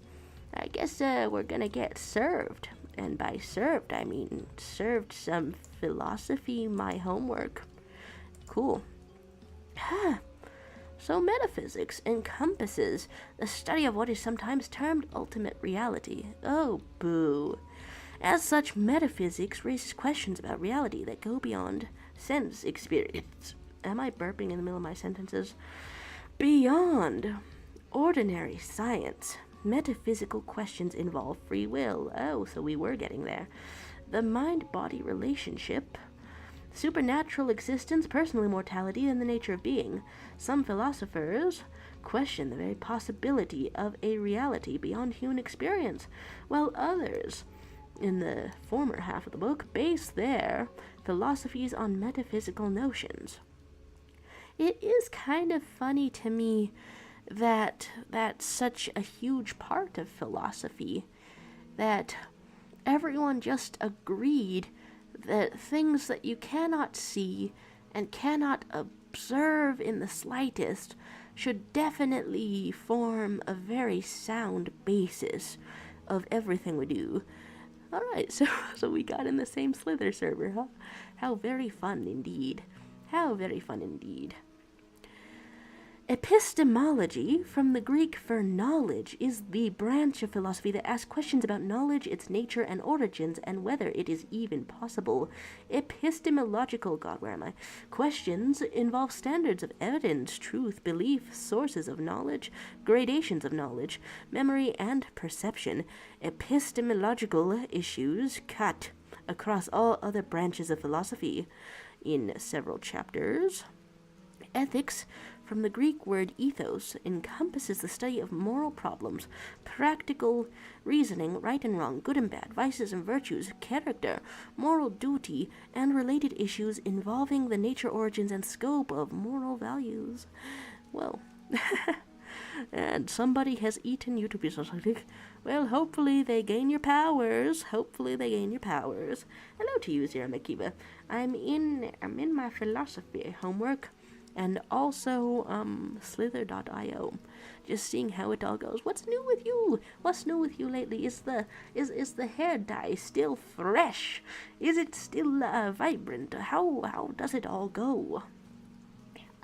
I guess we're gonna get served. And by served, I mean served some philosophy, my homework. Cool. So metaphysics encompasses the study of what is sometimes termed ultimate reality. Oh, boo. As such, metaphysics raises questions about reality that go beyond sense experience. Am I burping in the middle of my sentences? Beyond ordinary science, metaphysical questions involve free will. Oh, so we were getting there. The mind-body relationship, supernatural existence, personal immortality, and the nature of being. Some philosophers question the very possibility of a reality beyond human experience, while others, in the former half of the book, base their philosophies on metaphysical notions. It is kind of funny to me that that's such a huge part of philosophy, that everyone just agreed that things that you cannot see and cannot observe in the slightest should definitely form a very sound basis of everything we do. Alright, so we got in the same Slither server, huh? How very fun indeed. How very fun indeed. Epistemology, from the Greek for knowledge, is the branch of philosophy that asks questions about knowledge, its nature and origins, and whether it is even possible. Epistemological, God, where am I? Questions involve standards of evidence, truth, belief, sources of knowledge, gradations of knowledge, memory, and perception. Epistemological issues cut across all other branches of philosophy. In several chapters, ethics, from the Greek word ethos, encompasses the study of moral problems, practical reasoning, right and wrong, good and bad, vices and virtues, character, moral duty, and related issues involving the nature, origins, and scope of moral values. Well, and somebody has eaten YouTube Society. Well, hopefully they gain your powers. Hopefully they gain your powers. Hello to you, Zira Makiba. I'm in my philosophy homework. And also, slither.io. Just seeing how it all goes. What's new with you? What's new with you lately? Is the hair dye still fresh? Is it still vibrant? How does it all go?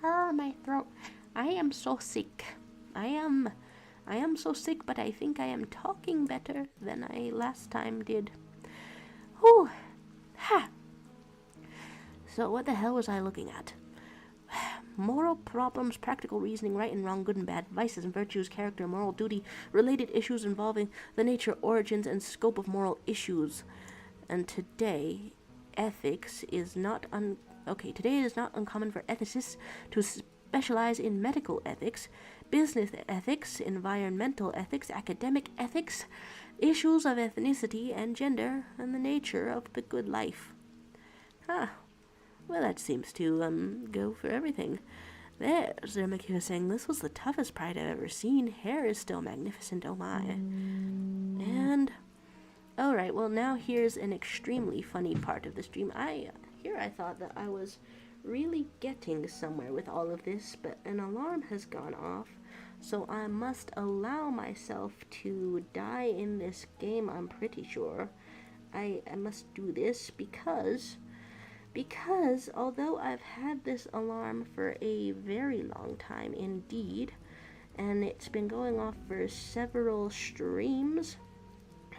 My throat. I am so sick. I am so sick, but I think I am talking better than I last time did. Whew. Ha. So what the hell was I looking at? Moral problems, practical reasoning, right and wrong, good and bad, vices and virtues, character, moral duty, related issues involving the nature, origins, and scope of moral issues. And today, ethics is not today it is not uncommon for ethicists to specialize in medical ethics, business ethics, environmental ethics, academic ethics, issues of ethnicity and gender, and the nature of the good life. Well, that seems to, go for everything. There's Zermaki saying, this was the toughest pride I've ever seen. Hair is still magnificent, oh my. And, alright, well now here's an extremely funny part of the stream. I thought that I was really getting somewhere with all of this, but an alarm has gone off. So I must allow myself to die in this game, I'm pretty sure. I must do this because although I've had this alarm for a very long time indeed, and it's been going off for several streams,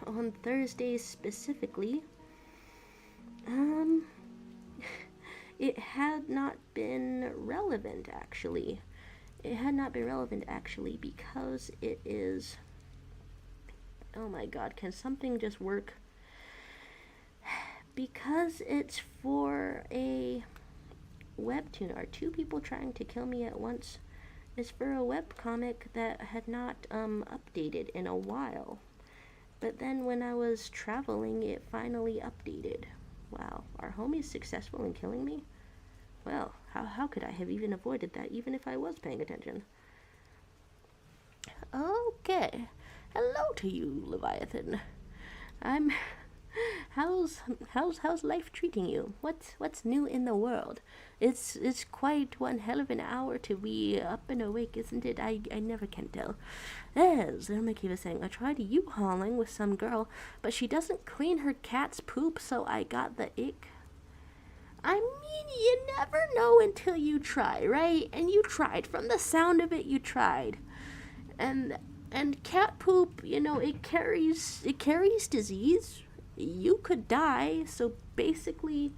on Thursdays specifically, it had not been relevant actually. It had not been relevant actually because it is, oh my god, can something just work? Because it's for a webtoon. Are two people trying to kill me at once? It's for a webcomic that had not updated in a while. But then when I was traveling, it finally updated. Wow, are homies successful in killing me? Well, how could I have even avoided that, even if I was paying attention? Okay. Hello to you, Leviathan. How's life treating you? What's new in the world? It's quite one hell of an hour to be up and awake, isn't it? I never can tell. As Zermaki was saying, I tried U-hauling with some girl, but she doesn't clean her cat's poop, so I got the ick. I mean, you never know until you try, right? And you tried. From the sound of it, you tried. And cat poop, it carries disease. You could die. So basically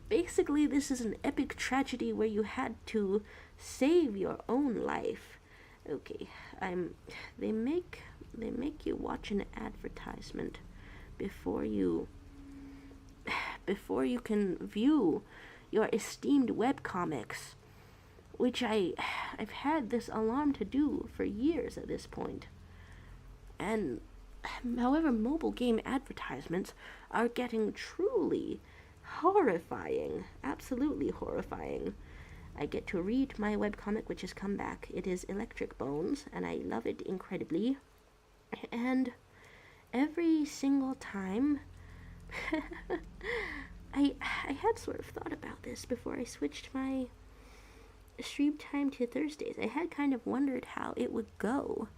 this is an epic tragedy where you had to save your own life. Okay, they make you watch an advertisement before you can view your esteemed webcomics, which I've had this alarm to do for years at this point. And however, mobile game advertisements are getting truly horrifying, absolutely horrifying. I get to read my webcomic, which has come back. It is Electric Bones, and I love it incredibly. And every single time, I had sort of thought about this before I switched my stream time to Thursdays. I had kind of wondered how it would go.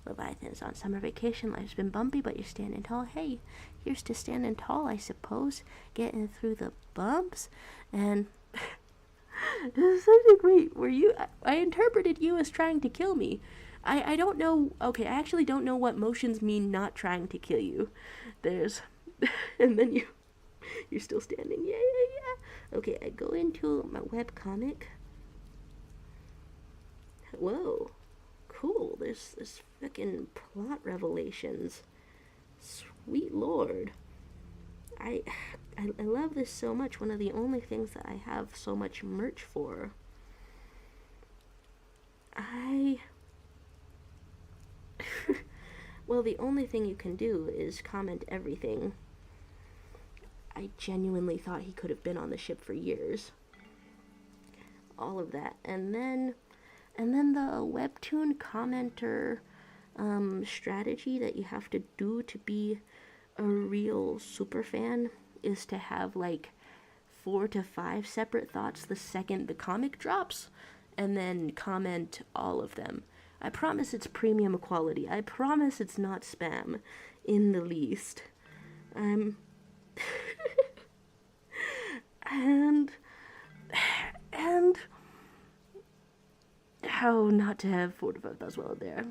Leviathan's on summer vacation. Life's been bumpy, but you're standing tall. Hey, here's to standing tall, I suppose. Getting through the bumps. And this is something great. I interpreted you as trying to kill me. I don't know. Okay, I actually don't know what motions mean not trying to kill you. There's, and then you're still standing. Yeah. Okay, I go into my webcomic. Whoa. Cool, there's this fucking plot revelations. Sweet lord. I love this so much. One of the only things that I have so much merch for. Well, the only thing you can do is comment everything. I genuinely thought he could have been on the ship for years. All of that. And then the webtoon commenter strategy that you have to do to be a real super fan is to have like 4 to 5 separate thoughts the second the comic drops, and then comment all of them. I promise it's premium quality. I promise it's not spam in the least. And how not to have 4 to 5 thoughts while there.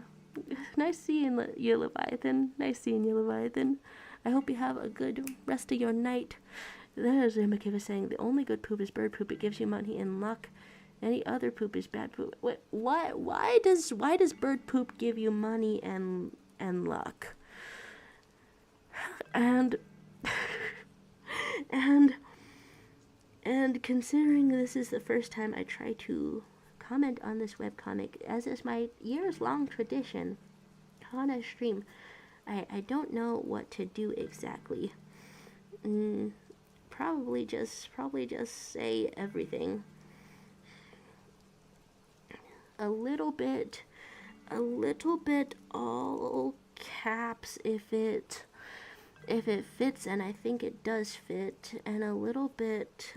Nice seeing you, Leviathan. Nice seeing you, Leviathan. I hope you have a good rest of your night. There's Makiva saying, the only good poop is bird poop. It gives you money and luck. Any other poop is bad poop. Wait, what? Why does bird poop give you money and luck? And considering this is the first time I try to comment on this webcomic, as is my years-long tradition on a stream, I don't know what to do exactly. Probably just say everything. A little bit all caps if it fits, and I think it does fit, and a little bit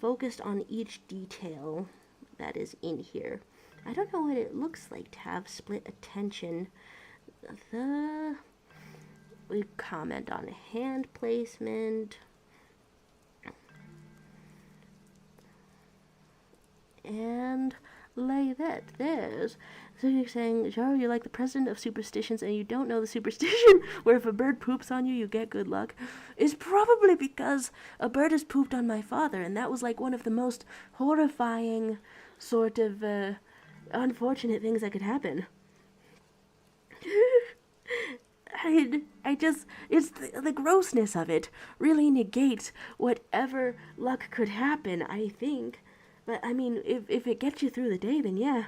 focused on each detail that is in here. I don't know what it looks like to have split attention. We comment on hand placement. And like that, there's. So you're saying, Jaro, you're like the president of superstitions and you don't know the superstition where if a bird poops on you, you get good luck. Is probably because a bird has pooped on my father, and that was like one of the most horrifying sort of unfortunate things that could happen. It's the grossness of it really negates whatever luck could happen, I think. But, I mean, if it gets you through the day, then yeah.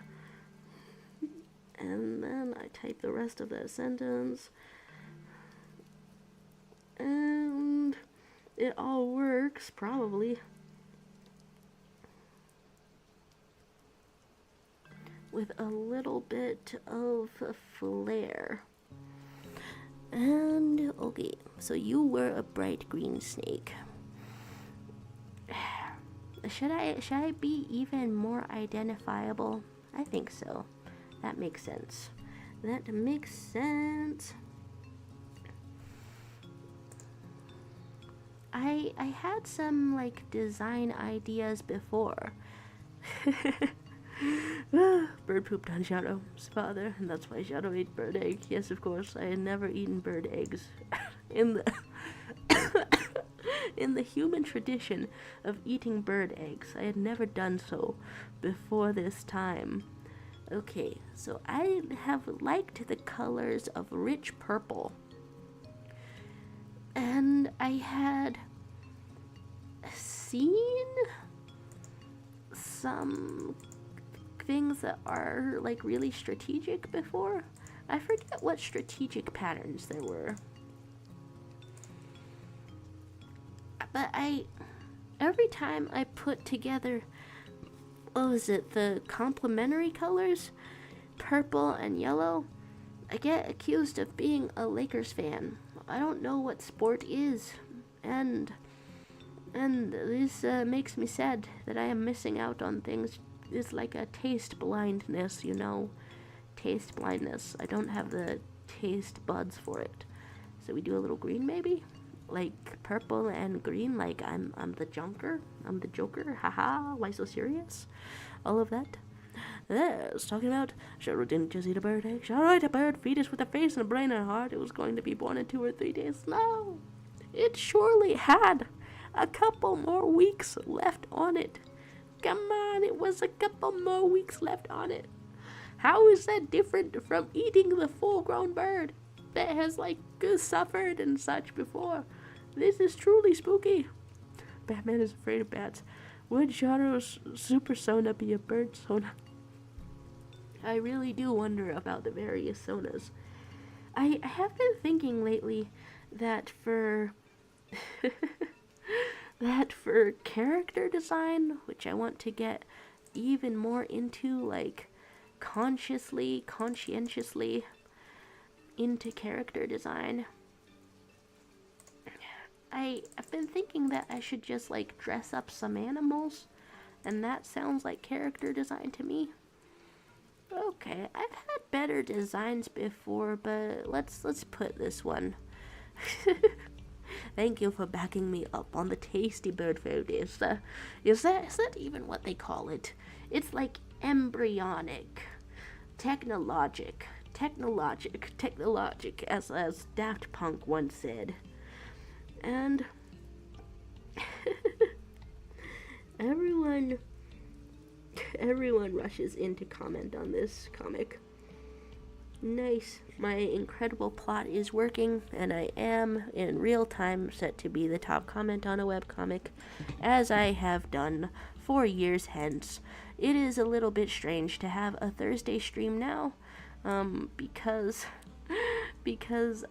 And then I type the rest of that sentence. And it all works, probably. With a little bit of flair. And, okay, so you were a bright green snake. Should I be even more identifiable? I think so. That makes sense. That makes sense. I had some like design ideas before. Bird pooped on Shadow's father, and that's why Shadow ate bird egg. Yes, of course, I had never eaten bird eggs. In the in the human tradition of eating bird eggs, I had never done so before this time. Okay, so I have liked the colors of rich purple. And I had seen some things that are like really strategic before. I forget what strategic patterns there were. But every time I put together, what was it, the complementary colors, purple and yellow, I get accused of being a Lakers fan. I don't know what sport is, and this makes me sad that I am missing out on things. It's like a taste blindness, you know, taste blindness. I don't have the taste buds for it. So we do a little green, maybe, like purple and green. Like I'm the Joker. I'm the Joker. Haha. Why so serious? All of that. Yes, talking about Shadow didn't just eat a bird egg. Shadow ate a bird fetus with a face and a brain and a heart. It was going to be born in 2 or 3 days. No, it surely had a couple more weeks left on it. Come on, it was a couple more weeks left on it. How is that different from eating the full-grown bird that has like suffered and such before? This is truly spooky. Batman is afraid of bats. Would Shadow's super sona be a bird sona? I really do wonder about the various sonas. I have been thinking lately that for character design, which I want to get even more into, like conscientiously into character design, I've been thinking that I should just like dress up some animals, and that sounds like character design to me. Okay, I've had better designs before, but let's put this one. Thank you for backing me up on the tasty bird food. Is that even what they call it? It's like embryonic, technologic, as Daft Punk once said. And everyone rushes in to comment on this comic. Nice. My incredible plot is working, and I am in real time set to be the top comment on a webcomic, as I have done for years hence. It is a little bit strange to have a Thursday stream now, because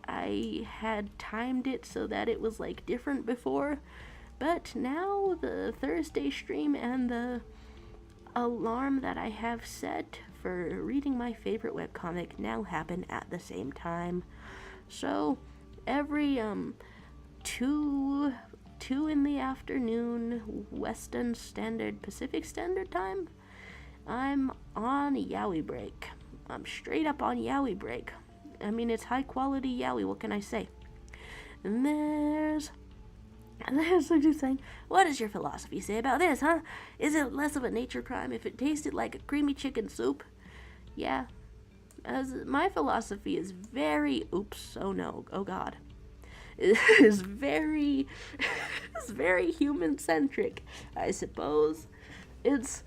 I had timed it so that it was like different before, but now the Thursday stream and the alarm that I have set for reading my favorite webcomic now happen at the same time. So every 2 in the afternoon Western Standard Pacific Standard Time, I'm on Yowie break. I'm straight up on Yowie break. I mean, it's high quality Yowie, what can I say? And there's somebody saying, what does your philosophy say about this, huh? Is it less of a nature crime if it tasted like a creamy chicken soup? Yeah. As my philosophy is very, oh god. It's very human-centric, I suppose. It's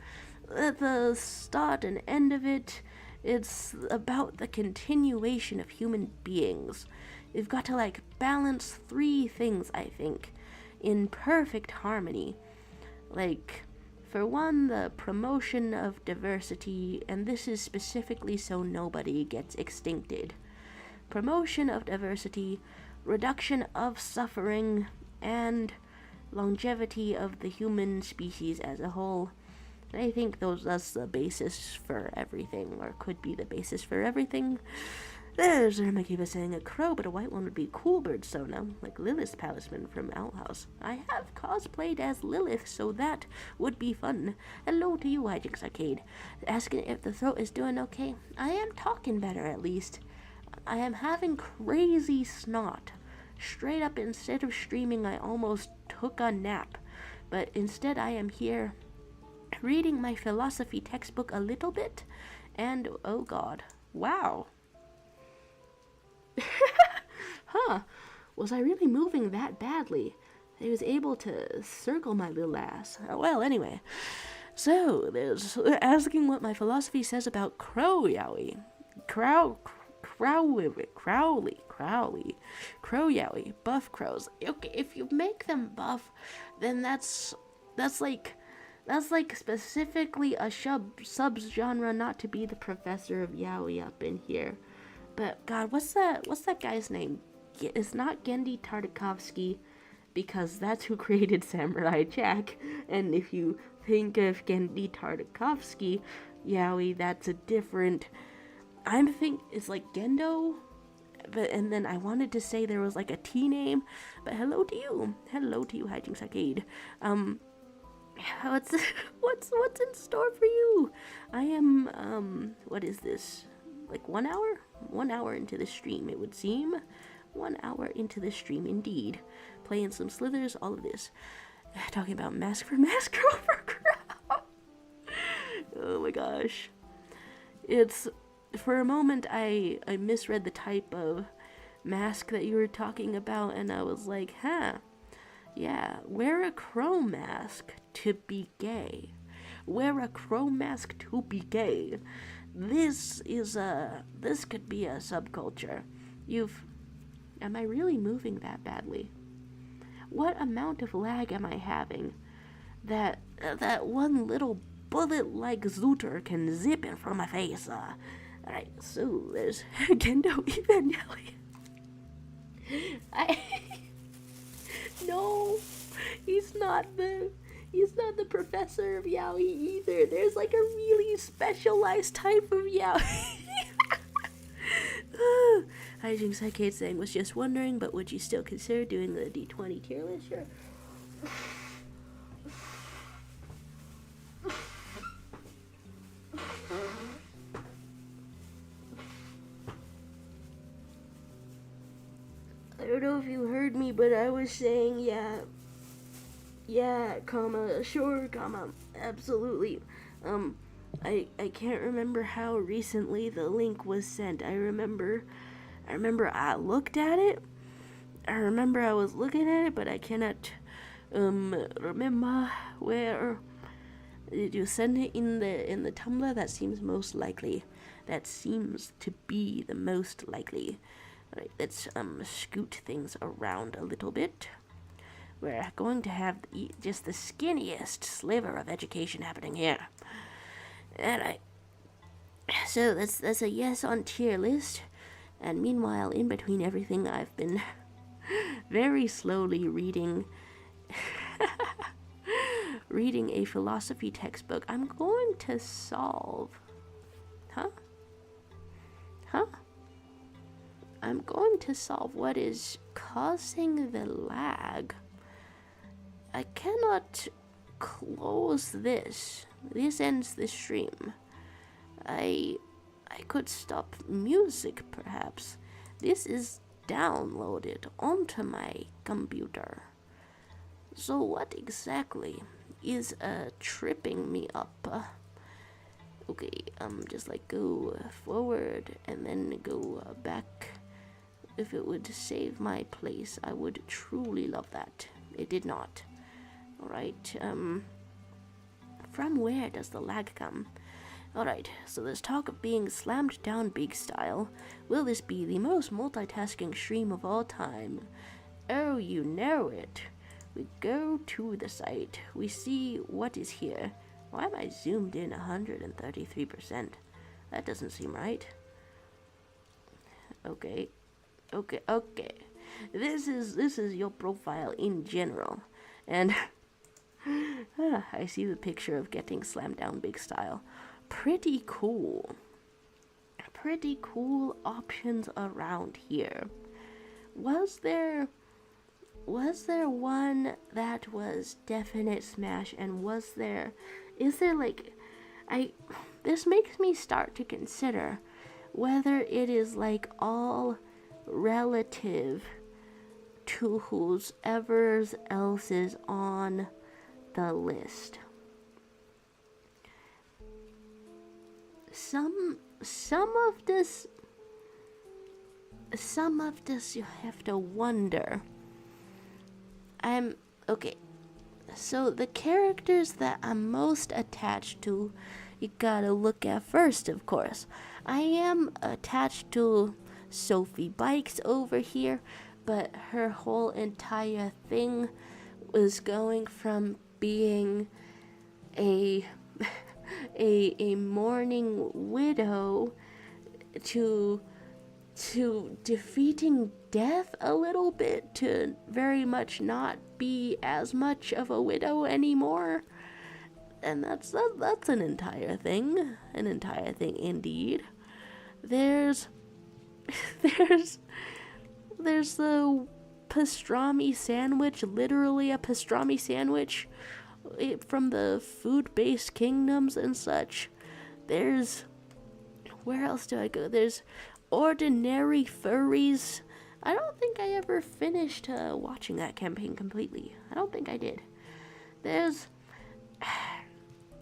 at the start and end of it, it's about the continuation of human beings. You've got to, like, balance 3 things, I think, in perfect harmony. Like, for one, the promotion of diversity, and this is specifically so nobody gets extincted. Promotion of diversity, reduction of suffering, and longevity of the human species as a whole. I think that's the basis for everything, or could be the basis for everything. There's Mickey saying a crow, but a white one would be cool bird sona, like Lilith's Palisman from Owl House. I have cosplayed as Lilith, so that would be fun. Hello to you, Hijinks Arcade. Asking if the throat is doing okay. I am talking better, at least. I am having crazy snot Straight up, instead of streaming, I almost took a nap. But instead, I am here reading my philosophy textbook a little bit. And, oh god, wow. Huh, was I really moving that badly? I was able to circle my little ass. Well, anyway. So, there's asking what my philosophy says about crow yowie. Crowley. Crow yowie. Buff crows. Okay, if you make them buff, then that's like specifically a subgenre not to be the professor of yaoi up in here. But god, what's that guy's name? It's not Gendy Tartakovsky, because that's who created Samurai Jack. And if you think of Gendy Tartakovsky yaoi, that's a different. It's like Gendo, but and then I wanted to say there was like a T name, but hello to you, Hijinks Arcade. What's in store for you? I am what is this? Like 1 hour? 1 hour into the stream, it would seem. 1 hour into the stream, indeed. Playing some slithers, all of this. Talking about mask for over crowd. Oh my gosh. It's, for a moment, I misread the type of mask that you were talking about, and I was like, yeah, wear a crow mask to be gay. Wear a crow mask to be gay. This could be a subculture. Am I really moving that badly? What amount of lag am I having that one little bullet-like zooter can zip in front of my face? Alright, so there's Gendo Evangelion. No, he's not the professor of yaoi either. There's like a really specialized type of yaoi. Hijinks Arcade saying, was just wondering, but would you still consider doing the D20 tier list? Sure. I don't know if you heard me, but I was saying, yeah, comma, sure, comma, absolutely. I can't remember how recently the link was sent. I remember I looked at it. I remember I was looking at it, but I cannot remember where. Did you send it in the Tumblr? That seems most likely. That seems to be the most likely. Alright, let's scoot things around a little bit. We're going to have just the skinniest sliver of education happening here. Alright. So that's a yes on tier list. And meanwhile, in between everything, I've been very slowly reading a philosophy textbook. I'm going to solve. Huh? I'm going to solve what is causing the lag. I cannot close this. This ends the stream. I could stop music, perhaps. This is downloaded onto my computer. So what exactly is tripping me up? Okay, just like go forward and then go back. If it would save my place, I would truly love that. It did not. Alright, from where does the lag come? Alright, so there's talk of being slammed down big style. Will this be the most multitasking stream of all time? Oh, you know it. We go to the site. We see what is here. Why am I zoomed in 133%? That doesn't seem right. Okay. This is your profile in general. And I see the picture of getting slammed down big style. Pretty cool. Pretty cool options around here. Was there one that was definite smash, and is there like, this makes me start to consider whether it is like all relative to whoever else is on the list. Some of this you have to wonder. Okay. So the characters that I'm most attached to, you gotta look at first, of course. I am attached to Sophie Bikes over here, but her whole entire thing was going from being a a mourning widow to defeating death a little bit, to very much not be as much of a widow anymore. And that's an entire thing indeed. There's the pastrami sandwich, literally a pastrami sandwich from the food-based kingdoms and such. There's, where else do I go? There's ordinary furries. I don't think I ever finished watching that campaign completely. I don't think I did. There's,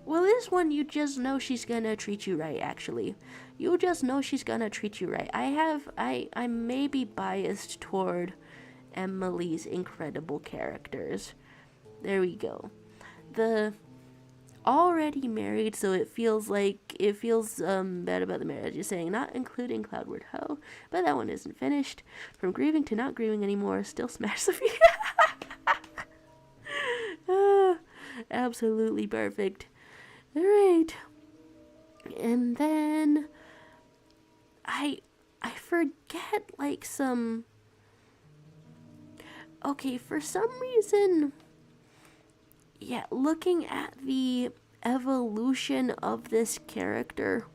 well, this one you just know she's gonna treat you right, actually. You just know she's gonna treat you right. I may be biased toward Emily's incredible characters. There we go. The already married, so it feels bad about the marriage. You're saying not including Cloudward Ho, but that one isn't finished. From grieving to not grieving anymore, still smash Sophie. Absolutely perfect. All right, and then I forget like some. Okay, for some reason. Yeah, looking at the evolution of this character,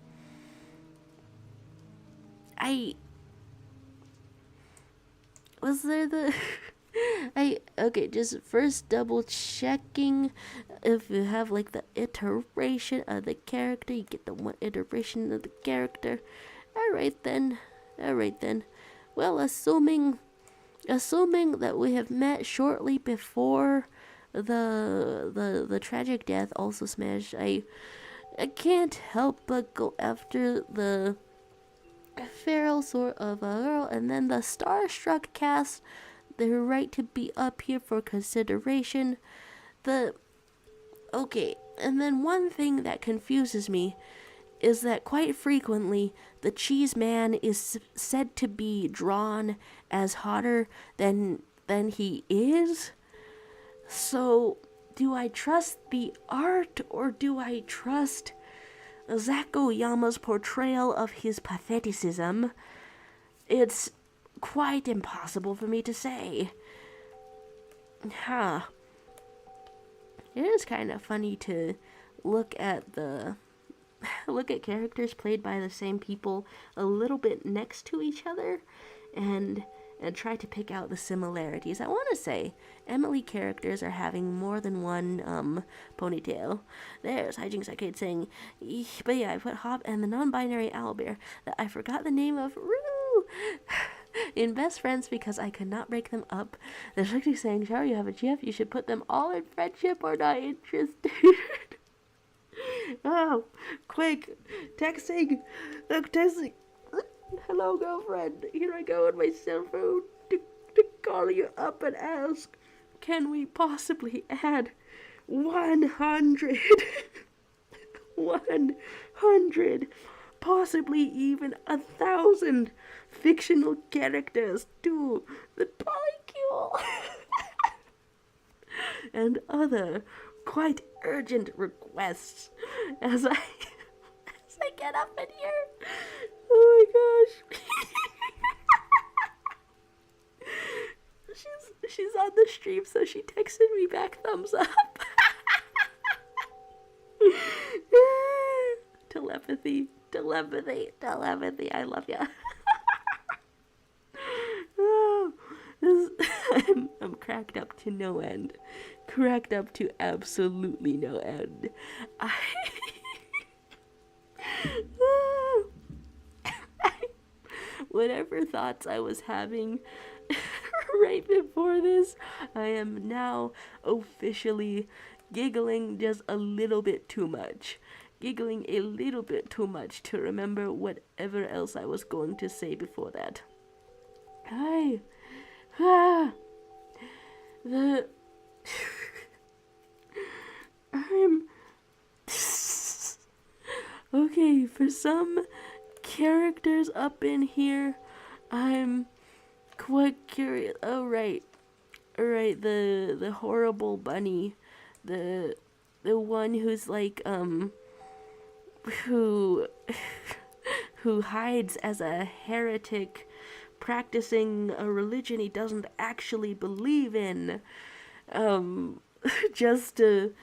just first double checking if you have like the iteration of the character, you get the one iteration of the character. Alright then. Well, assuming that we have met shortly before the tragic death also smashed, I can't help but go after the feral sort of a girl, and then the starstruck cast, their right to be up here for consideration. And then one thing that confuses me is that quite frequently the cheese man is said to be drawn as hotter than he is. So, do I trust the art, or do I trust Zach Oyama's portrayal of his patheticism? It's quite impossible for me to say. It is kind of funny to look at characters played by the same people a little bit next to each other and try to pick out the similarities. I want to say Emily characters are having more than one ponytail. There's Hijinks Arcade saying, but yeah, I put Hop and the non-binary owlbear that I forgot the name of, Roo, in best friends because I could not break them up. There's actually saying, Shower, you have a GF, you should put them all in friendship or not interested. Oh, quick, texting. Hello, girlfriend. Here I go on my cell phone to call you up and ask, can we possibly add 100, 100, possibly even 1,000 fictional characters to the polycule? And other quite urgent requests as I get up in here. Oh my gosh. She's on the stream, so she texted me back thumbs up. Telepathy. I love ya. Oh, I'm cracked up to no end. Cracked up to absolutely no end. Whatever thoughts I was having right before this, I am now officially giggling just a little bit too much. Giggling a little bit too much to remember whatever else I was going to say before that. Hi. Ah. The... I'm... Okay, for some characters up in here, I'm quite curious. Oh, right. Alright, the horrible bunny. The one who's like, who who hides as a heretic practicing a religion he doesn't actually believe in, um just to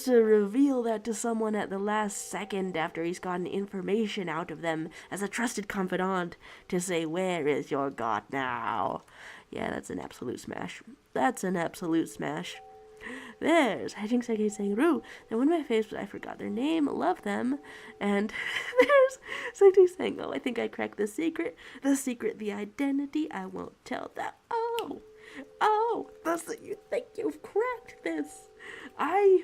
reveal that to someone at the last second after he's gotten information out of them as a trusted confidant to say, where is your god now? Yeah, that's an absolute smash. That's an absolute smash. There's Hajing Sege saying, Roo, they're one of my favorites, but I forgot their name, love them. And there's Sege saying, oh, I think I cracked the secret, the identity, I won't tell that. Oh, you think you've cracked this. I,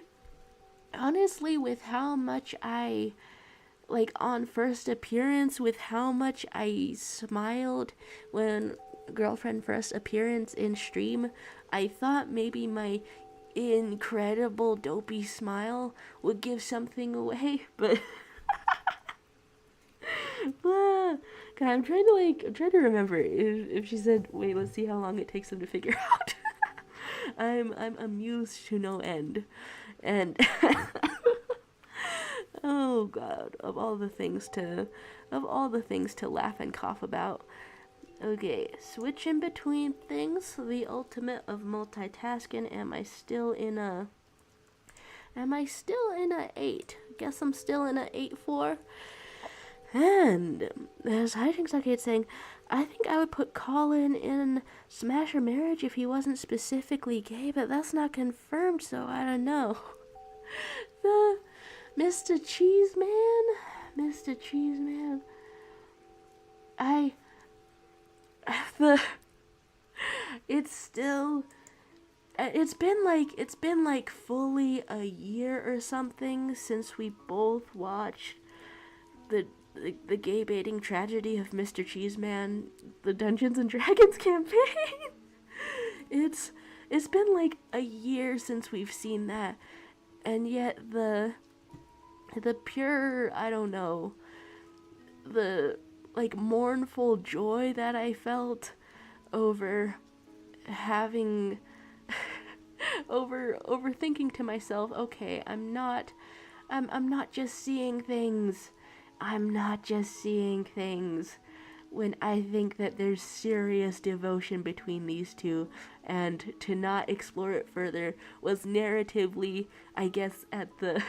honestly, with how much I, like, on first appearance, with how much I smiled when girlfriend first appearance in stream, I thought maybe my incredible dopey smile would give something away, but God, I'm trying to remember if she said, wait, let's see how long it takes them to figure out. I'm amused to no end. And oh god, of all the things to laugh and cough about. Okay, switching between things, the ultimate of multitasking. Am I still in a 8? Guess I'm still in a 8-4. And there's Hijinks Arcade saying, I think I would put Colin in Smash or Marriage if he wasn't specifically gay, but that's not confirmed, so I don't know. The Mr. Cheeseman, it's been like fully a year or something since we both watched the gay baiting tragedy of Mr. Cheeseman, the Dungeons and Dragons campaign. It's been like a year since we've seen that, and yet the pure, I don't know, the like mournful joy that I felt over having over thinking to myself, okay, I'm not just seeing things. I'm not just seeing things when I think that there's serious devotion between these two, and to not explore it further was narratively, I guess, at the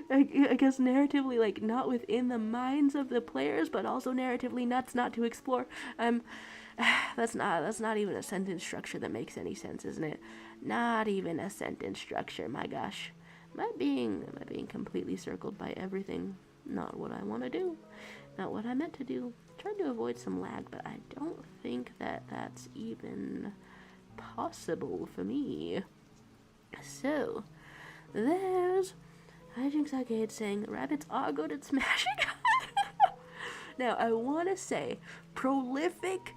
I guess narratively, like, not within the minds of the players, but also narratively nuts not to explore. That's not even a sentence structure that makes any sense, isn't it? Not even a sentence structure, my gosh. Am I being completely circled by everything? Not what I want to do. Not what I meant to do. Trying to avoid some lag, but I don't think that that's even possible for me. So, there's Hijinks Arcade saying, rabbits are good at smashing. Now, I want to say, prolific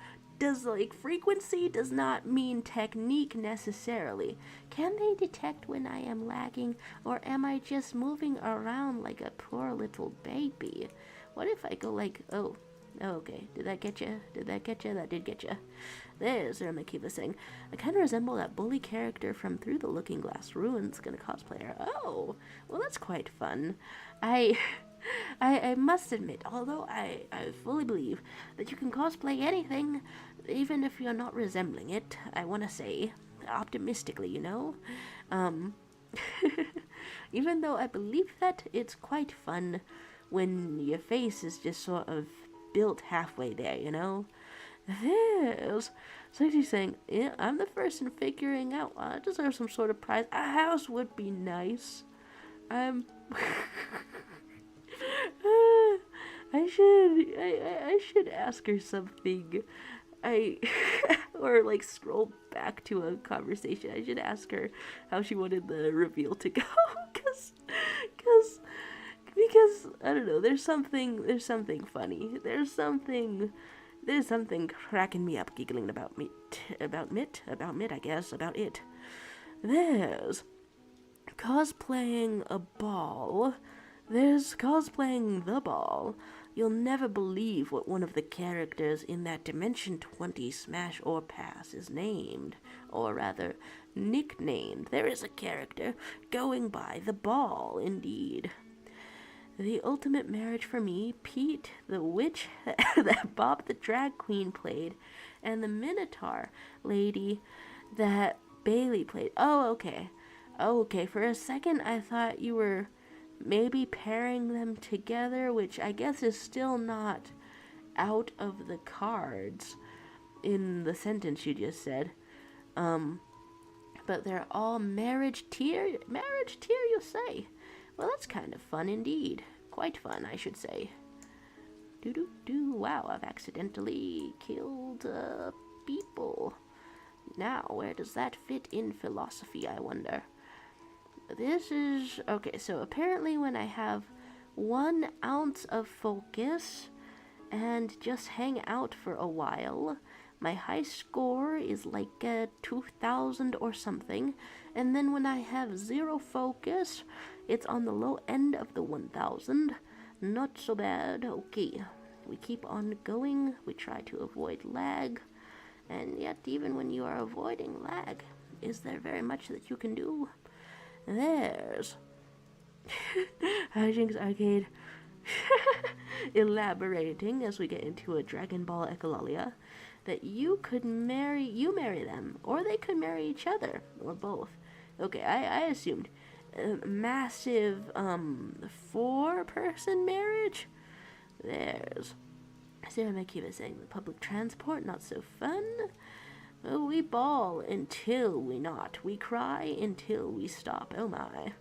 frequency does not mean technique necessarily. Can they detect when I am lagging, or am I just moving around like a poor little baby? What if I go like, oh, okay, did that get you? That did get you. There's Ramakiva saying, I kind of resemble that bully character from Through the Looking Glass Ruins, gonna cosplay her. Oh, well, that's quite fun. I must admit, although I fully believe that you can cosplay anything, even if you're not resembling it, I want to say, optimistically, you know? Even though I believe that, it's quite fun when your face is just sort of built halfway there, you know? There's Sexy saying, yeah, I'm the first in figuring out I deserve some sort of prize. A house would be nice. I should ask her something. I or like scroll back to a conversation. I should ask her how she wanted the reveal to go, cause because I don't know. There's something funny. There's something cracking me up, giggling about mit, I guess, about it. There's cosplaying a ball. There's cosplaying the ball. You'll never believe what one of the characters in that Dimension 20 Smash or Pass is named, or rather, nicknamed. There is a character going by the ball, indeed. The ultimate marriage for me, Pete, the witch that Bob the drag queen played, and the Minotaur lady that Bailey played. Oh, okay. For a second, I thought you were maybe pairing them together, which I guess is still not out of the cards in the sentence you just said. But they're all marriage tier, you say? Well, that's kind of fun indeed. Quite fun, I should say. Wow, I've accidentally killed people. Now, where does that fit in philosophy, I wonder? This is... Okay, so apparently when I have 1 ounce of focus and just hang out for a while, my high score is like 2,000 or something. And then when I have 0 focus, it's on the low end of the 1,000. Not so bad. Okay, we keep on going. We try to avoid lag. And yet, even when you are avoiding lag, is there very much that you can do? There's Hijinks Arcade elaborating as we get into a Dragon Ball Echolalia that you marry them, or they could marry each other, or both. Okay, I assumed a massive 4-person marriage. There's Sarah Makiva saying the public transport not so fun. Oh, we bawl until we not. We cry until we stop. Oh my.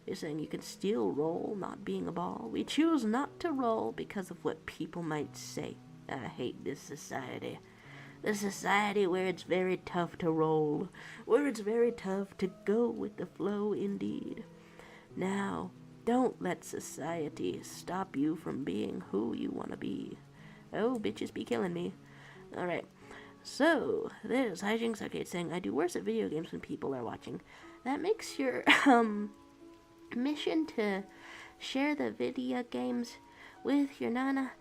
You're saying you can still roll, not being a ball. We choose not to roll because of what people might say. I hate this society. The society where it's very tough to roll. Where it's very tough to go with the flow indeed. Now, don't let society stop you from being who you want to be. Oh, bitches be killing me. Alright. So, there's Hijinks Arcade saying, I do worse at video games when people are watching. That makes your, mission to share the video games with your nana,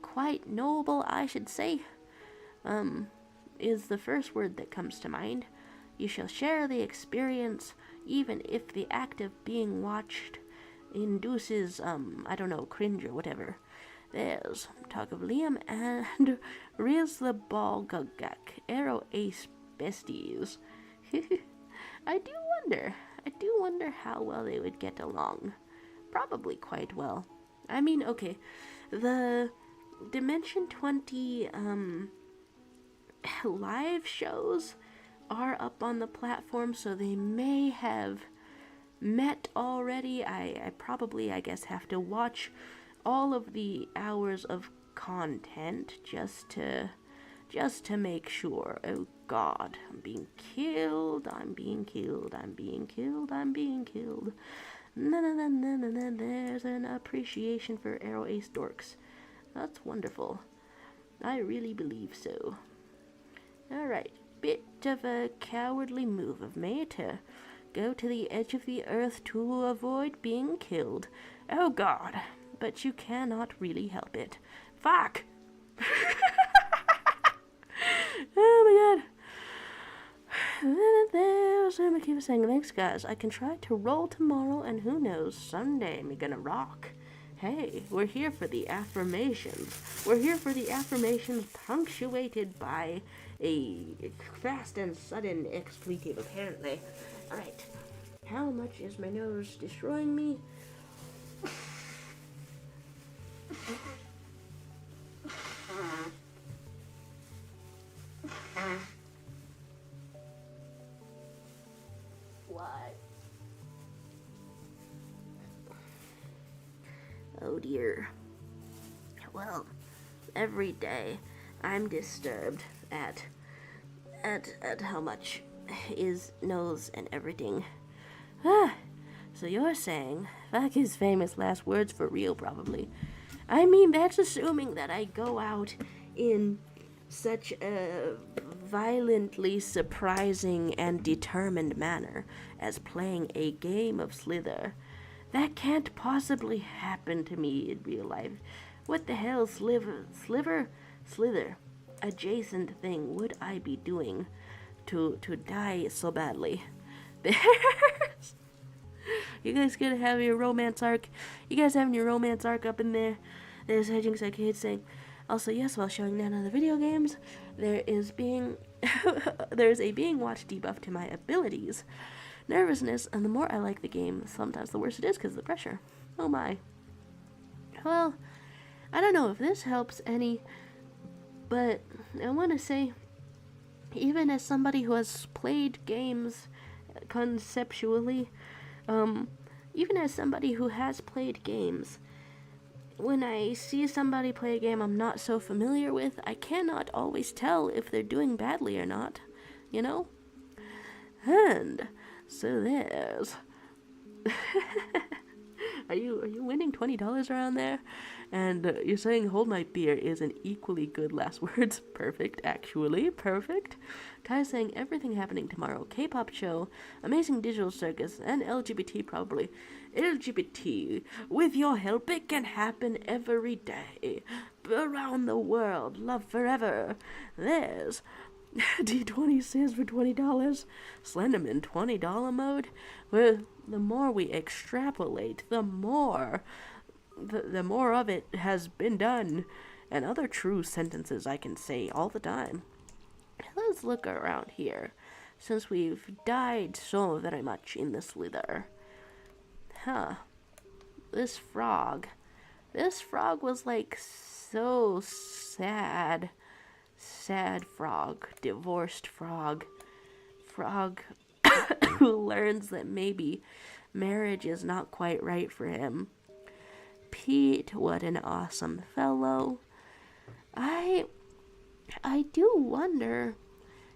quite noble, I should say. Is the first word that comes to mind. You shall share the experience, even if the act of being watched induces, I don't know, cringe or whatever. There's talk of Liam and Riz the Ball Gugak, Arrow Ace besties. I do wonder how well they would get along. Probably quite well. I mean, okay, the Dimension 20 live shows are up on the platform, so they may have met already. I probably, I guess, have to watch all of the hours of content just to make sure. Oh god, I'm being killed. There's an appreciation for Arrow Ace dorks. That's wonderful. I really believe so. Alright, bit of a cowardly move of me to go to the edge of the earth to avoid being killed. Oh god, but you cannot really help it. Fuck! Oh my god. There's Makiva saying, thanks guys, I can try to roll tomorrow and who knows, someday I'm gonna rock. Hey, we're here for the affirmations. We're here for the affirmations punctuated by a fast and sudden expletive, apparently. Alright. How much is my nose destroying me? What? Oh dear. Well, every day I'm disturbed at how much his nose and everything. Ah, so you're saying, fuck his famous last words for real, probably. I mean, that's assuming that I go out in such a violently surprising and determined manner as playing a game of Slither. That can't possibly happen to me in real life. What the hell, Slither adjacent thing would I be doing to die so badly? There's... You guys gonna have your romance arc? You guys having your romance arc up in there? There's Hedging Kid saying, also yes, while showing none of the video games, there is being there's a being watched debuff to my abilities, nervousness, and the more I like the game, sometimes the worse it is because of the pressure. Oh my. Well, I don't know if this helps any, but I want to say, even as somebody who has played games conceptually, even as somebody who has played games, when I see somebody play a game I'm not so familiar with, I cannot always tell if they're doing badly or not, you know? And so there's... Are you winning $20 around there? And you're saying hold my beer is an equally good last words. Perfect, actually. Perfect. Kai's saying everything happening tomorrow. K-pop show, amazing digital circus, and LGBT probably. LGBT, with your help it can happen every day. Around the world, love forever. There's D20 says for $20. Slenderman $20 mode. Well, the more we extrapolate, the more of it has been done. And other true sentences I can say all the time. Let's look around here, since we've died so very much in the Slither. Huh. This frog was like so sad. Sad frog, divorced frog who learns that maybe marriage is not quite right for him. Pete, what an awesome fellow. I do wonder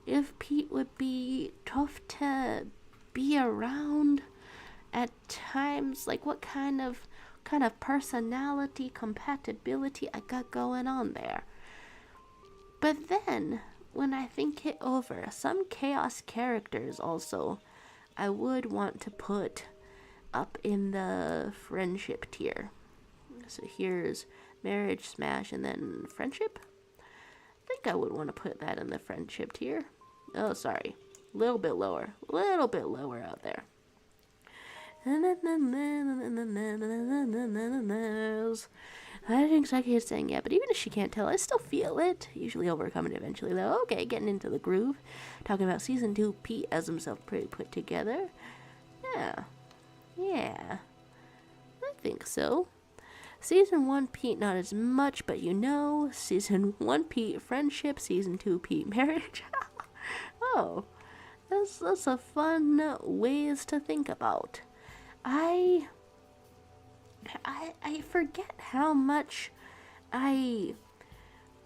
if Pete would be tough to be around at times, like what kind of personality compatibility I got going on there. But then, when I think it over, some chaos characters also I would want to put up in the friendship tier. So here's marriage, smash, and then friendship. I think I would want to put that in the friendship tier. Oh, sorry. A little bit lower out there. I think Psyche is saying, yeah, but even if she can't tell, I still feel it. Usually overcome it eventually, though. Okay, getting into the groove. Talking about Season 2, Pete as himself pretty put together. Yeah. I think so. Season 1, Pete, not as much, but you know. Season 1, Pete, friendship. Season 2, Pete, marriage. Oh, that's a fun ways to think about. I forget how much I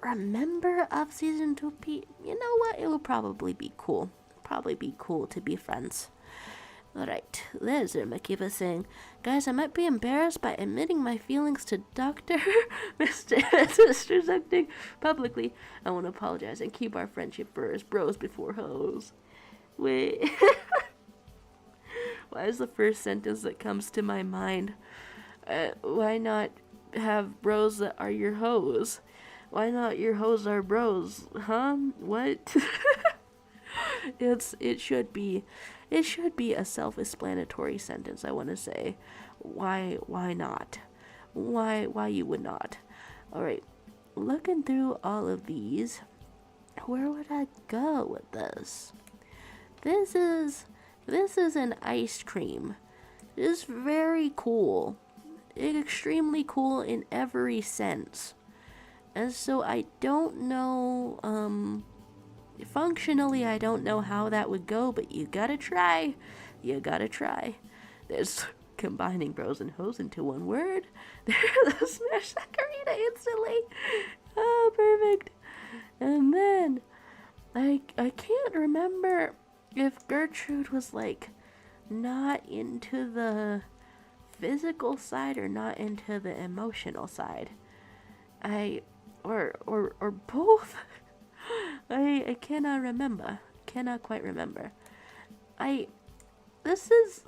remember of Season 2 Pete. You know what? It would probably be cool. Probably be cool to be friends. Alright, there's Makiba saying, guys, I might be embarrassed by admitting my feelings to Dr. Mr. Zucking publicly. I want to apologize and keep our friendship first. Bros before hoes. Wait. Why is the first sentence that comes to my mind? Why not have bros that are your hoes? Why not your hoes are bros? Huh? What? It should be a self-explanatory sentence, I want to say. Why not? Why you would not? All right. Looking through all of these, where would I go with this? This is an ice cream. It's very cool. Extremely cool in every sense. And so I don't know, functionally I don't know how that would go, but you gotta try. There's combining bros and hoes into one word. There's a smash Sakurita instantly. Oh, perfect. I can't remember if Gertrude was like not into the physical side or not into the emotional side. I or both. I cannot remember. Cannot quite remember. I this is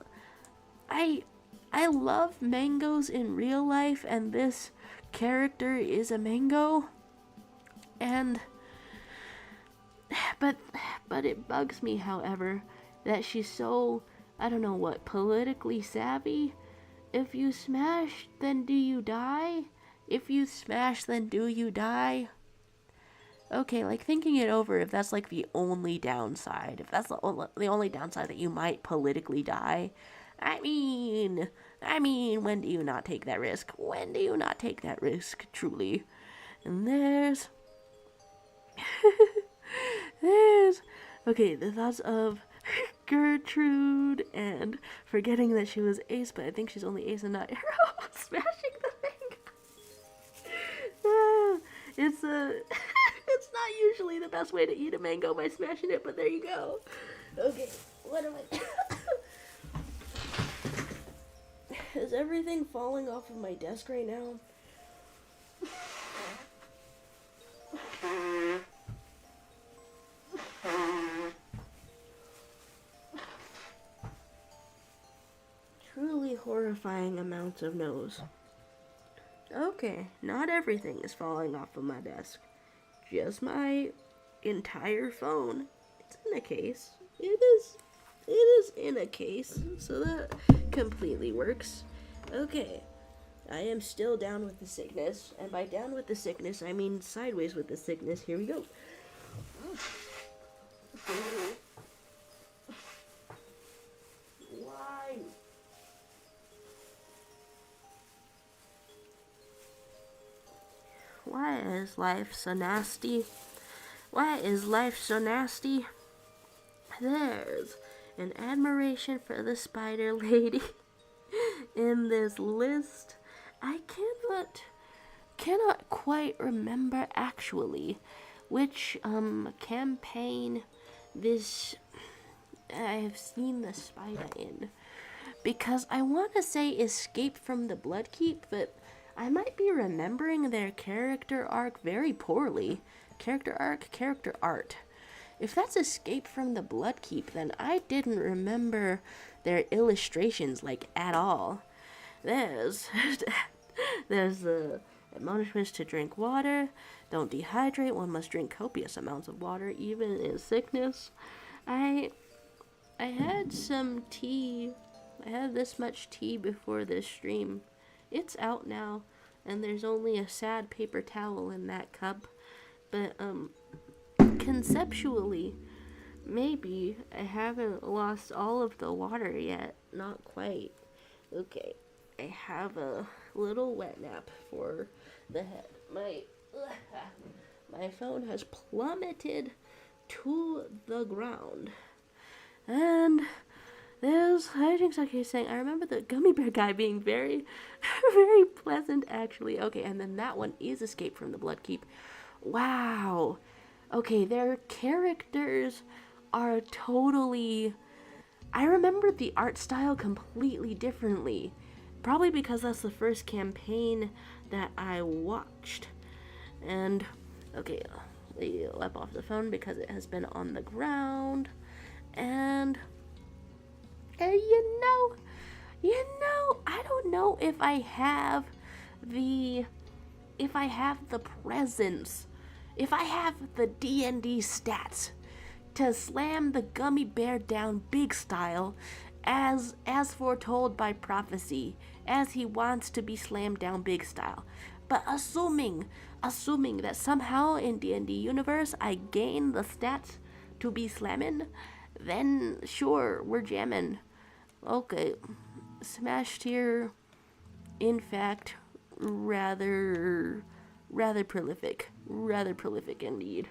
I love mangoes in real life, and this character is a mango, and but it bugs me, however, that she's so, I don't know what, politically savvy. If you smash, then do you die? If you smash, then do you die? Okay, like thinking it over, if that's like the only downside, if that's the only downside that you might politically die, I mean, when do you not take that risk? When do you not take that risk, truly? And okay, the thoughts of Gertrude and forgetting that she was Ace, but I think she's only Ace and not Arrow, smashing the mango. It's it's not usually the best way to eat a mango by smashing it, but there you go. Okay, what am I? Is everything falling off of my desk right now? Truly horrifying amounts of nose. Okay, not everything is falling off of my desk. Just my entire phone. It's in a case. It is in a case, so that completely works. Okay, I am still down with the sickness, and by down with the sickness, I mean sideways with the sickness. Here we go. Why? Why is life so nasty? Why is life so nasty? There's an admiration for the spider lady in this list. I cannot quite remember actually which campaign this I have seen the spider in, because I want to say Escape from the Bloodkeep, but I might be remembering their character arc very poorly. Character arc, character art. If that's Escape from the Bloodkeep, then I didn't remember their illustrations like at all. There's the admonishments to drink water. Don't dehydrate. One must drink copious amounts of water, even in sickness. I had some tea. I had this much tea before this stream. It's out now, and there's only a sad paper towel in that cup. But conceptually, maybe I haven't lost all of the water yet. Not quite. Okay, I have a little wet nap for the head. My phone has plummeted to the ground. And there's, I think Saki saying, I remember the gummy bear guy being very, very pleasant, actually. Okay, and then that one is Escape from the Bloodkeep. Wow. Okay, their characters are totally... I remember the art style completely differently. Probably because that's the first campaign that I watched. And, okay, we left off the phone because it has been on the ground. And you know, I don't know if I have the presence, if I have the D&D stats to slam the gummy bear down big style, as foretold by prophecy, as he wants to be slammed down big style. But assuming that somehow in D&D universe I gain the stats to be slamming, then sure, we're jamming. Okay, Smash tier, in fact, rather prolific indeed.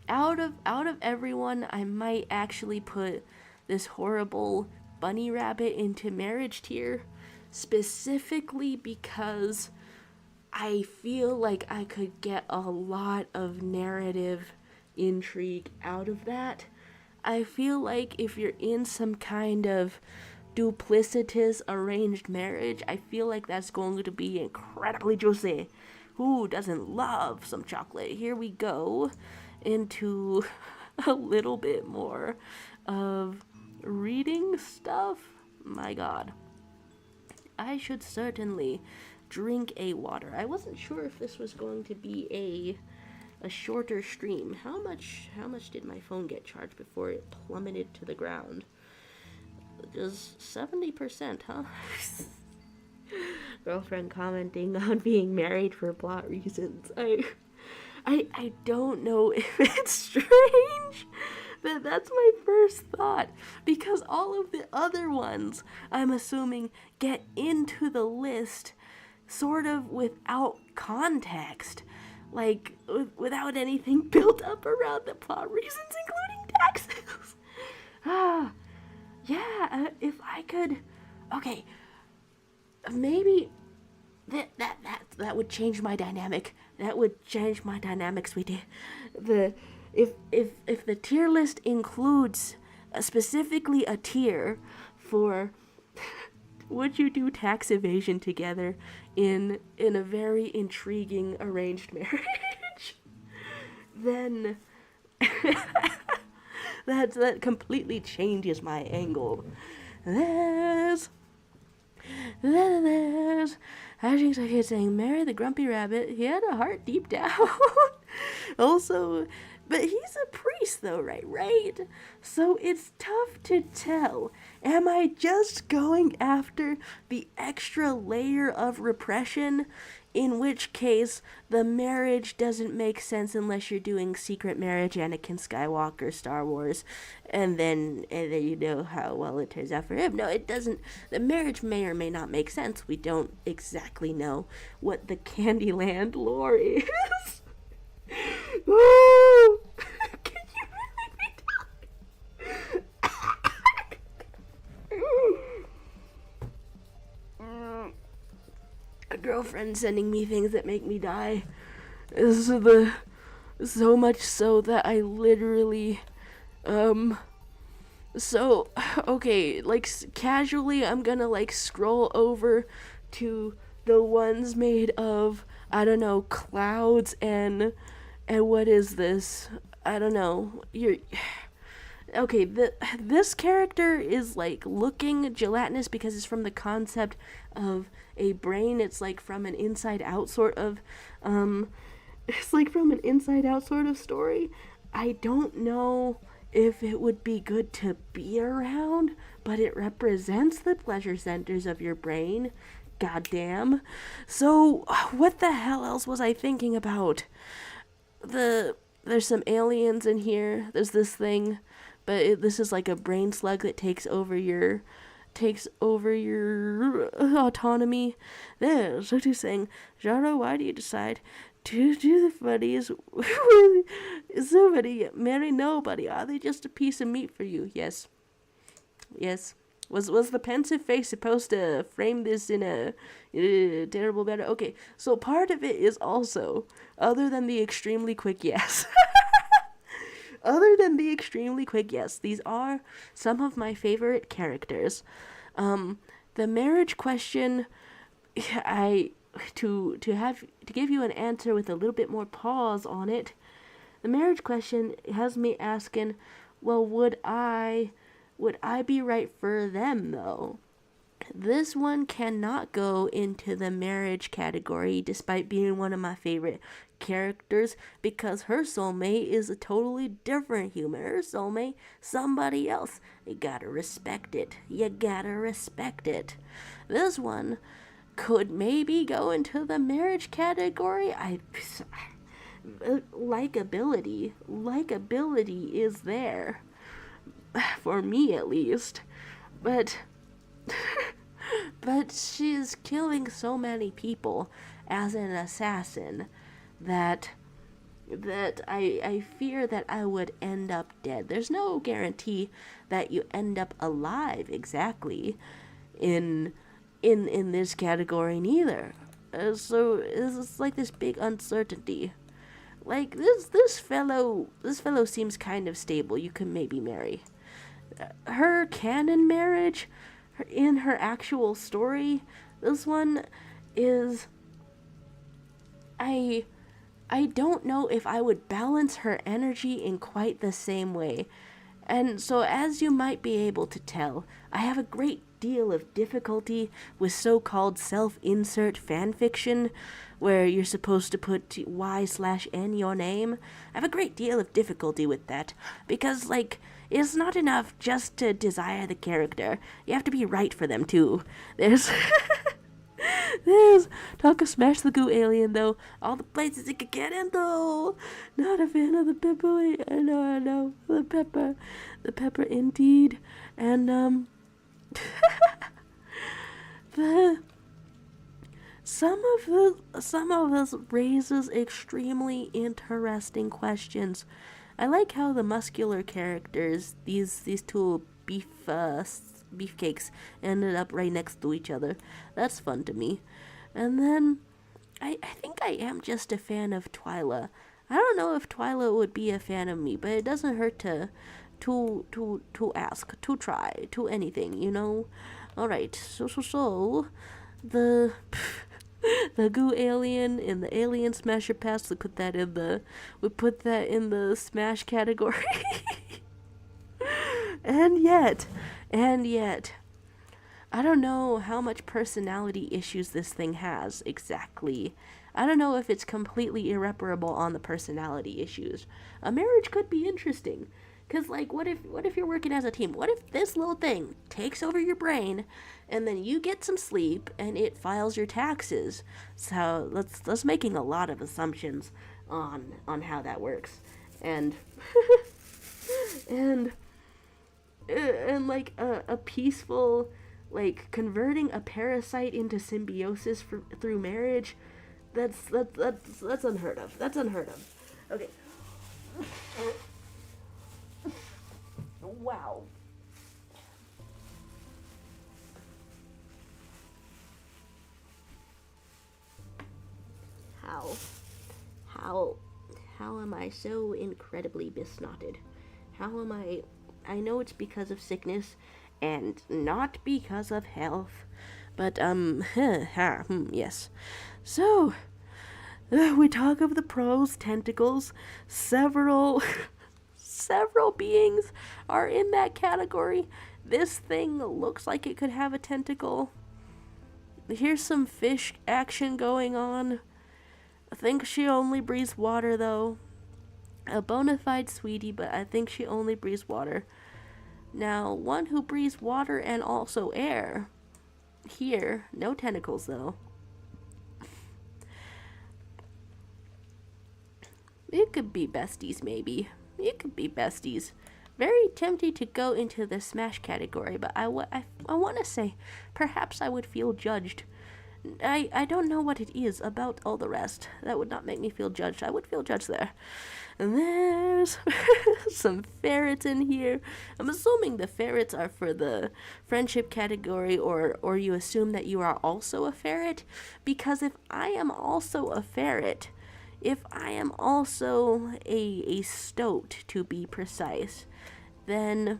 Out of everyone, I might actually put this horrible bunny rabbit into marriage tier, specifically because I feel like I could get a lot of narrative intrigue out of that. I feel like if you're in some kind of duplicitous arranged marriage, I feel like that's going to be incredibly juicy. Who doesn't love some chocolate? Here we go into a little bit more of reading stuff. My god. I should certainly drink a water. I wasn't sure if this was going to be a shorter stream. How much did my phone get charged before it plummeted to the ground? Just 70%, huh? Girlfriend commenting on being married for plot reasons. I don't know if it's strange, but that's my first thought, because all of the other ones, I'm assuming, get into the list sort of without context, like without anything built up around the plot reasons, including taxes. Yeah, if I could, okay, maybe that would change my dynamic. That would change my dynamic, sweetie. If the tier list includes specifically a tier for would you do tax evasion together in a very intriguing arranged marriage, then that completely changes my angle. There's Hashing's a kid saying, marry the grumpy rabbit. He had a heart deep down. Also, but he's a priest though, right? So it's tough to tell. Am I just going after the extra layer of repression? In which case, the marriage doesn't make sense unless you're doing Secret Marriage, Anakin Skywalker, Star Wars, and then you know how well it turns out for him. No, it doesn't. The marriage may or may not make sense. We don't exactly know what the Candyland lore is. Woo! Can you really be a girlfriend sending me things that make me die. This is so much so that I literally, so, okay, like, casually I'm gonna, like, scroll over to the ones made of, I don't know, clouds and what is this? I don't know. Okay, this character is, like, looking gelatinous because it's from the concept of a brain. It's, like, from an inside-out sort of, story. I don't know if it would be good to be around, but it represents the pleasure centers of your brain. Goddamn. So, what the hell else was I thinking about? There's some aliens in here. There's this thing, but this is like a brain slug that takes over your autonomy. There's what he's saying. Jaro, why do you decide to do the funnies with somebody marry nobody? Are they just a piece of meat for you? Yes. Was the pensive face supposed to frame this in a terrible manner? Okay, so part of it is also, other than the extremely quick yes. These are some of my favorite characters. The marriage question, to give you an answer with a little bit more pause on it, the marriage question has me asking, well, would I be right for them, though? This one cannot go into the marriage category, despite being one of my favorite characters, because her soulmate is a totally different human. Her soulmate, somebody else. You gotta respect it. This one could maybe go into the marriage category. Likability is there. For me, at least. But she's killing so many people as an assassin that I fear that I would end up dead. There's no guarantee that you end up alive exactly in this category neither. So it's like this big uncertainty. Like this fellow seems kind of stable. You could maybe marry. Her canon marriage, in her actual story, this one is I I don't know if I would balance her energy in quite the same way. And so, as you might be able to tell, I have a great deal of difficulty with so called self insert fanfiction, where you're supposed to put Y/N your name. I have a great deal of difficulty with that, because, like, it's not enough just to desire the character, you have to be right for them too. There's. There's talk of Smash the Goo Alien though. All the places it could get in though. Not a fan of the pepper. I know. The pepper indeed. And the some of this raises extremely interesting questions. I like how the muscular characters, these two beefcakes, ended up right next to each other. That's fun to me. And then I think I am just a fan of Twyla. I don't know if Twyla would be a fan of me, but it doesn't hurt to ask, to try, to anything, you know? Alright, so the the goo alien in the alien smasher pass, we put that in the smash category. And yet, I don't know how much personality issues this thing has exactly. I don't know if it's completely irreparable on the personality issues. A marriage could be interesting. Cause like, what if you're working as a team? What if this little thing takes over your brain, and then you get some sleep and it files your taxes? So let's making a lot of assumptions on how that works, and and like a peaceful, like, converting a parasite into symbiosis through marriage. That's unheard of. That's unheard of. Okay. Wow. How am I so incredibly besnotted? How am I know it's because of sickness and not because of health, but yes. So, we talk of the pros, tentacles, several several beings are in that category. This thing looks like it could have a tentacle. Here's some fish action going on. I think she only breathes water though. A bona fide sweetie, but I think she only breathes water. Now, one who breathes water and also air. Here, no tentacles though. It could be besties, maybe. It could be besties. Very tempted to go into the smash category, but I want to say, perhaps I would feel judged. I don't know what it is about all the rest that would not make me feel judged. I would feel judged there. And there's some ferrets in here. I'm assuming the ferrets are for the friendship category, or you assume that you are also a ferret. Because if I am also a ferret, if I am also a stoat, to be precise, then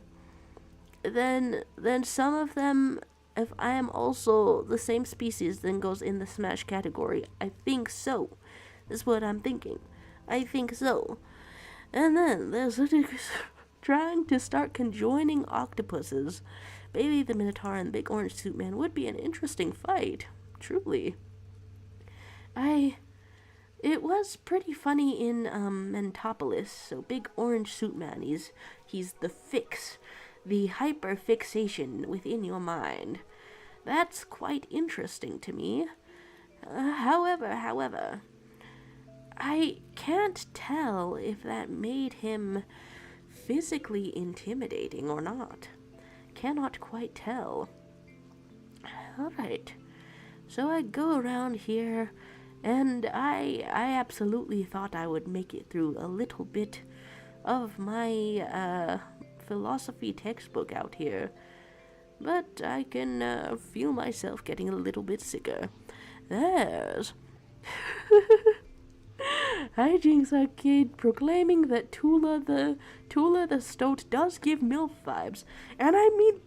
some of them, if I am also the same species, then goes in the smash category. I think so. That's what I'm thinking. I think so. And then there's trying to start conjoining octopuses. Baby the Minotaur and Big Orange Suit Man would be an interesting fight. Truly. It was pretty funny in Mentopolis. So Big Orange Suit Man, he's the fix. The hyper fixation within your mind. That's quite interesting to me. However, I can't tell if that made him physically intimidating or not. Cannot quite tell. Alright, so I go around here, and I absolutely thought I would make it through a little bit of my philosophy textbook out here, but I can feel myself getting a little bit sicker. There's Hijinks Arcade proclaiming that Tula the Stoat does give MILF vibes. And I mean,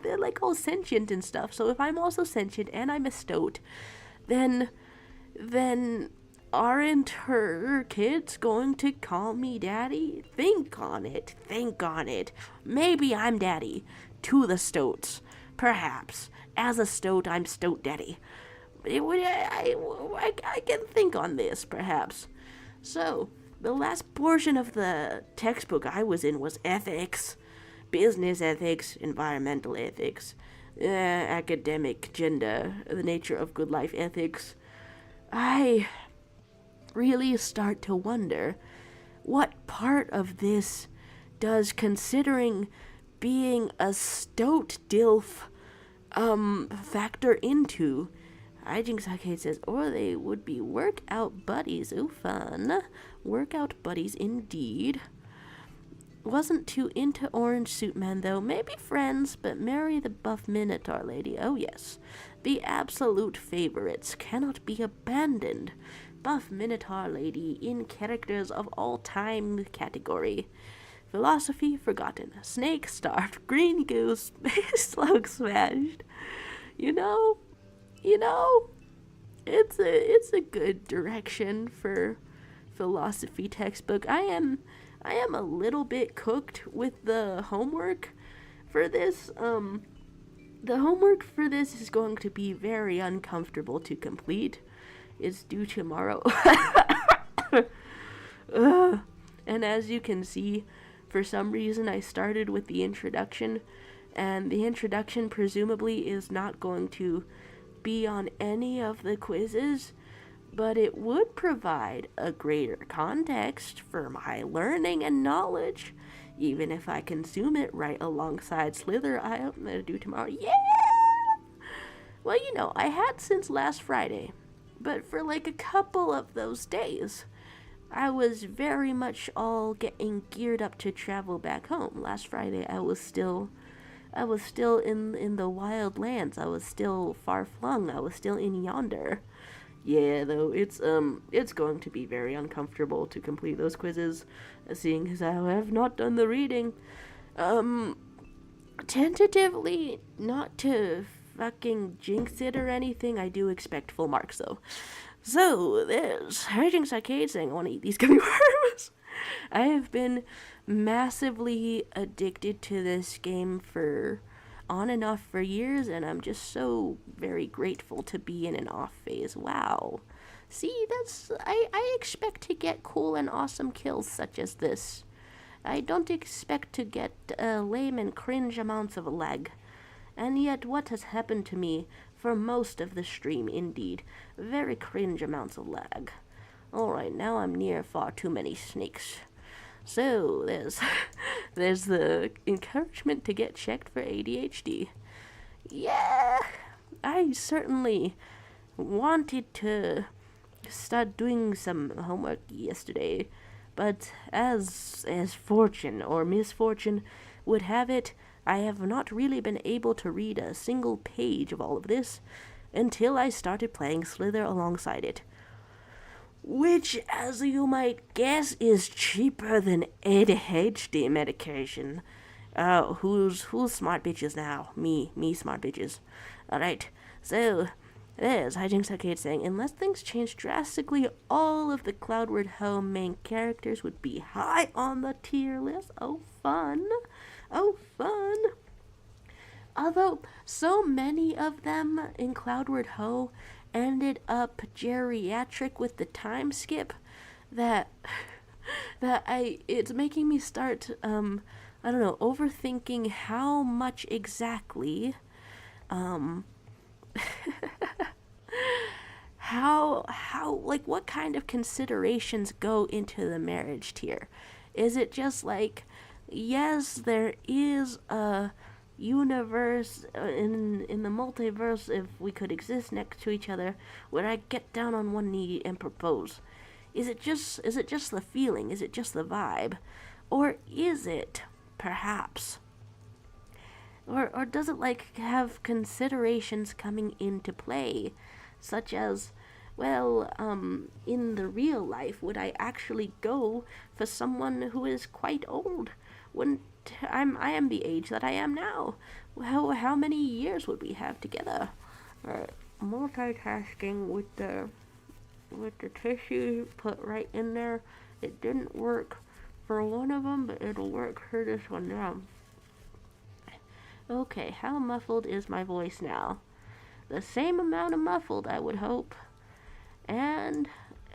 they're like all sentient and stuff, so if I'm also sentient and I'm a Stoat, then aren't her kids going to call me daddy? Think on it. Maybe I'm daddy to the Stoats. Perhaps. As a Stoat, I'm Stoat daddy. I can think on this, perhaps. So, the last portion of the textbook I was in was ethics. Business ethics, environmental ethics, academic, gender, the nature of good life ethics. I really start to wonder what part of this does considering being a Stoat DILF factor into. Hijinks Arcade says, or they would be workout buddies. Ooh, fun. Workout buddies indeed. Wasn't too into Orange Suit Man, though. Maybe friends, but marry the buff Minotaur lady. Oh, yes. The absolute favorites cannot be abandoned. Buff Minotaur lady in characters of all time category. Philosophy forgotten. Snake starved. Green goose. Slug smashed. You know, it's a good direction for philosophy textbook. I am a little bit cooked with the homework for this. The homework for this is going to be very uncomfortable to complete. It's due tomorrow. And as you can see, for some reason I started with the introduction, and the introduction presumably is not going to be on any of the quizzes, but it would provide a greater context for my learning and knowledge, even if I consume it right alongside Slither. I'm gonna do tomorrow. Yeah! Well, I had since last Friday, but for like a couple of those days, I was very much all getting geared up to travel back home. Last Friday, I was still in the wild lands. I was still far flung. I was still in yonder. Yeah, though it's going to be very uncomfortable to complete those quizzes, seeing as I have not done the reading. Tentatively, not to fucking jinx it or anything, I do expect full marks though. So there's Hijinks Arcade saying I want to eat these gummy worms. I have been massively addicted to this game for on and off for years, and I'm just so very grateful to be in an off phase. Wow. See, I expect to get cool and awesome kills such as this. I don't expect to get lame and cringe amounts of lag. And yet what has happened to me for most of the stream, indeed. Very cringe amounts of lag. Alright, now I'm near far too many snakes. So, there's the encouragement to get checked for ADHD. Yeah, I certainly wanted to start doing some homework yesterday, but as fortune or misfortune would have it, I have not really been able to read a single page of all of this until I started playing Slither alongside it. Which, as you might guess, is cheaper than ADHD medication. Oh, who's smart bitches now? Me smart bitches. Alright, so there's Hijinks Arcade saying, unless things change drastically, all of the Cloudward Ho main characters would be high on the tier list. Oh, fun. Although, so many of them in Cloudward Ho ended up geriatric with the time skip that it's making me start overthinking how much exactly how like what kind of considerations go into the marriage tier. Is it just like, yes, there is a universe in the multiverse, if we could exist next to each other, would I get down on one knee and propose? Is it just the feeling? Is it just the vibe? Or is it perhaps, or does it like have considerations coming into play such as, well, in the real life, would I actually go for someone who is quite old? Wouldn't I am the age that I am now. How many years would we have together? Multitasking with the tissue put right in there. It didn't work for one of them, but it'll work for this one now. Okay, how muffled is my voice now? The same amount of muffled, I would hope. And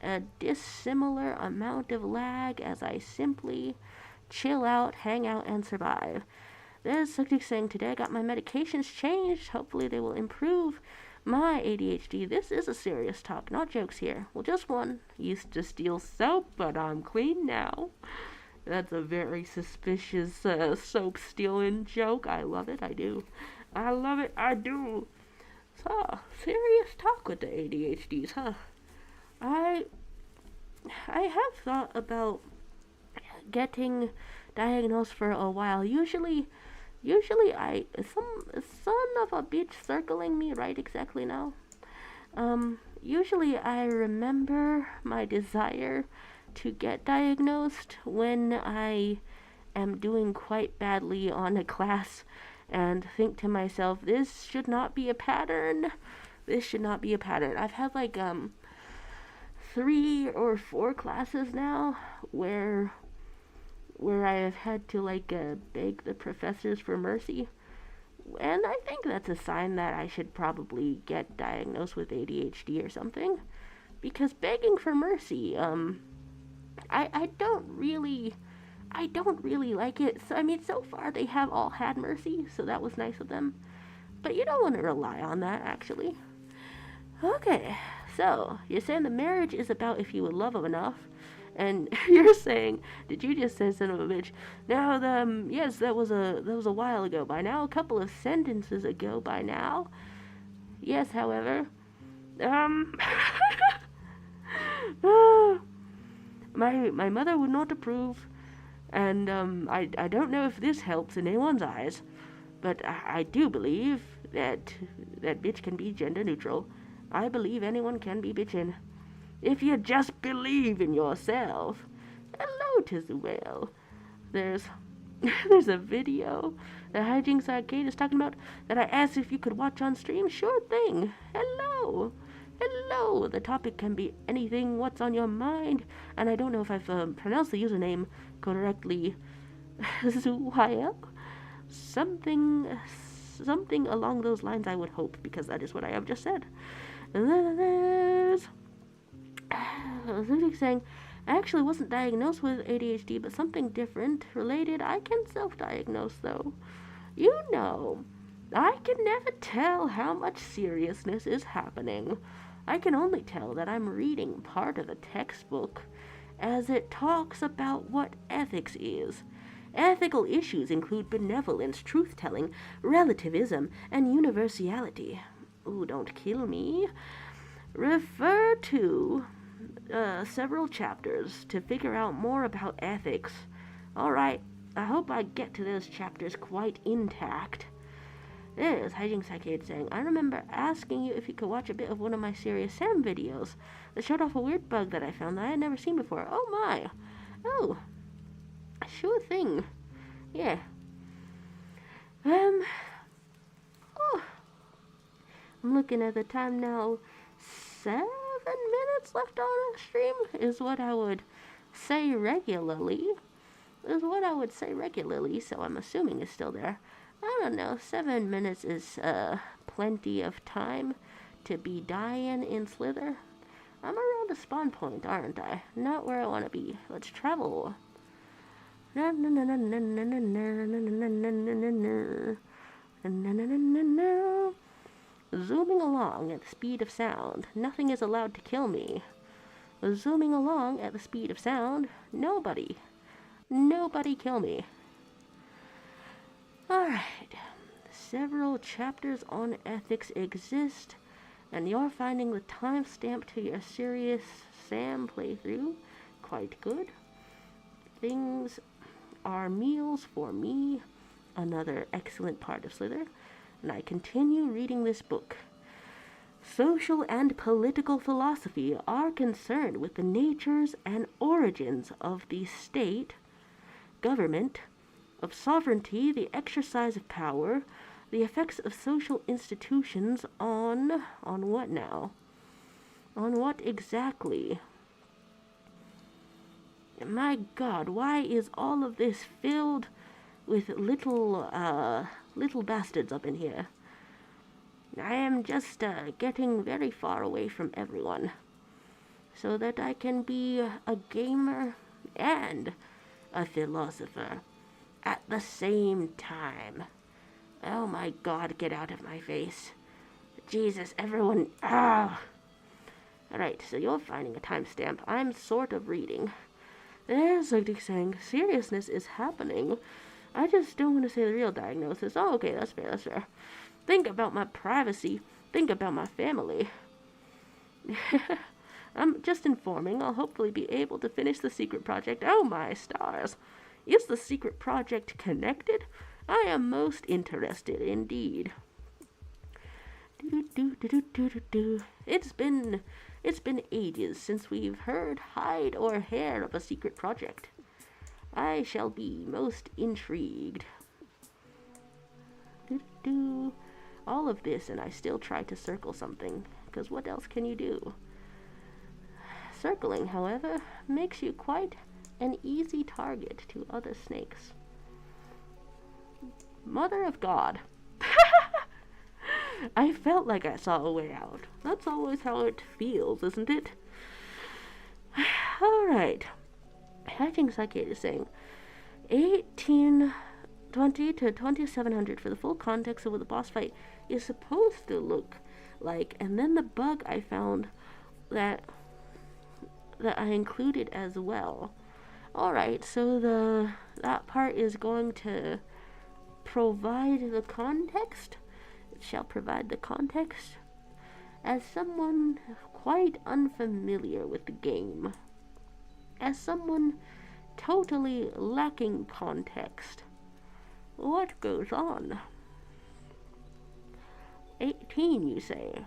a dissimilar amount of lag as I simply chill out, hang out, and survive. There's something saying today I got my medications changed. Hopefully they will improve my ADHD. This is a serious talk, not jokes here. Well, just one. Used to steal soap, but I'm clean now. That's a very suspicious soap stealing joke. I love it, I do. I love it, I do. So, serious talk with the ADHDs, huh? I have thought about getting diagnosed for a while. Usually some son of a bitch circling me right exactly now. Usually I remember my desire to get diagnosed when I am doing quite badly on a class and think to myself, this should not be a pattern. This should not be a pattern. I've had like 3 or 4 classes now where I have had to beg the professors for mercy. And I think that's a sign that I should probably get diagnosed with ADHD or something. Because begging for mercy, I don't really like it. So, I mean, so far they have all had mercy, so that was nice of them. But you don't want to rely on that, actually. Okay, so you're saying the marriage is about if you would love them enough. And you're saying, did you just say son of a bitch? Now, yes, that was a while ago. By now, a couple of sentences ago. By now, yes. However, my mother would not approve, and I don't know if this helps in anyone's eyes, but I do believe that bitch can be gender neutral. I believe anyone can be bitchin'. If you just believe in yourself. Hello, Tizuel. There's a video that Hijinks Arcade is talking about that I asked if you could watch on stream. Sure thing. Hello. Hello. The topic can be anything. What's on your mind? And I don't know if I've pronounced the username correctly. Zuhael? Something along those lines, I would hope, because that is what I have just said. And then there's saying, I actually wasn't diagnosed with ADHD, but something different related. I can self-diagnose, though. You know, I can never tell how much seriousness is happening. I can only tell that I'm reading part of the textbook as it talks about what ethics is. Ethical issues include benevolence, truth-telling, relativism, and universality. Ooh, don't kill me. Refer to several chapters to figure out more about ethics. Alright, I hope I get to those chapters quite intact. There's Hijinks Arcade saying, I remember asking you if you could watch a bit of one of my Serious Sam videos that showed off a weird bug that I found that I had never seen before. Oh my. Oh. Sure thing. Yeah. Oh. I'm looking at the time now. 7 minutes left on the stream is what I would say regularly. So I'm assuming it's still there. I don't know, 7 minutes is plenty of time to be dying in Slither. I'm around a spawn point, aren't I? Not where I want to be. Let's travel. Zooming along at the speed of sound. Nothing is allowed to kill me. Zooming along at the speed of sound. Nobody kill me. Alright. Several chapters on ethics exist, and you're finding the timestamp to your Serious Sam playthrough. Quite good. Things are meals for me. Another excellent part of Slither. And I continue reading this book. Social and political philosophy are concerned with the natures and origins of the state, government, of sovereignty, the exercise of power, the effects of social institutions on what now? On what exactly? My God, why is all of this filled with little bastards up in here? I am just getting very far away from everyone so that I can be a gamer and a philosopher at the same time. Oh my God, get out of my face. Jesus, everyone. Ah! Alright, so you're finding a timestamp. I'm sort of reading. There's something saying seriousness is happening. I just don't want to say the real diagnosis. Oh, okay, that's fair, that's fair. Think about my privacy. Think about my family. I'm just informing. I'll hopefully be able to finish the secret project. Oh my stars. Is the secret project connected? I am most interested indeed. It's been ages since we've heard hide or hair of a secret project. I shall be most intrigued. All of this, and I still try to circle something, because what else can you do? Circling, however, makes you quite an easy target to other snakes. Mother of God. I felt like I saw a way out. That's always how it feels, isn't it? Alright. Hatching Psychic is saying 1820 to 2700 for the full context of what the boss fight is supposed to look like. And then the bug I found that I included as well. Alright, so that part is going to provide the context. It shall provide the context. As someone quite unfamiliar with the game, as someone totally lacking context, what goes on? 18, you say?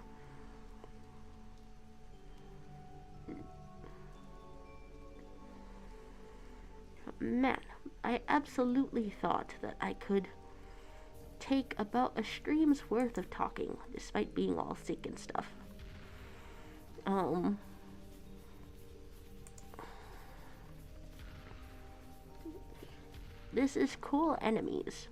Man, I absolutely thought that I could take about a stream's worth of talking, despite being all sick and stuff. This is cool enemies.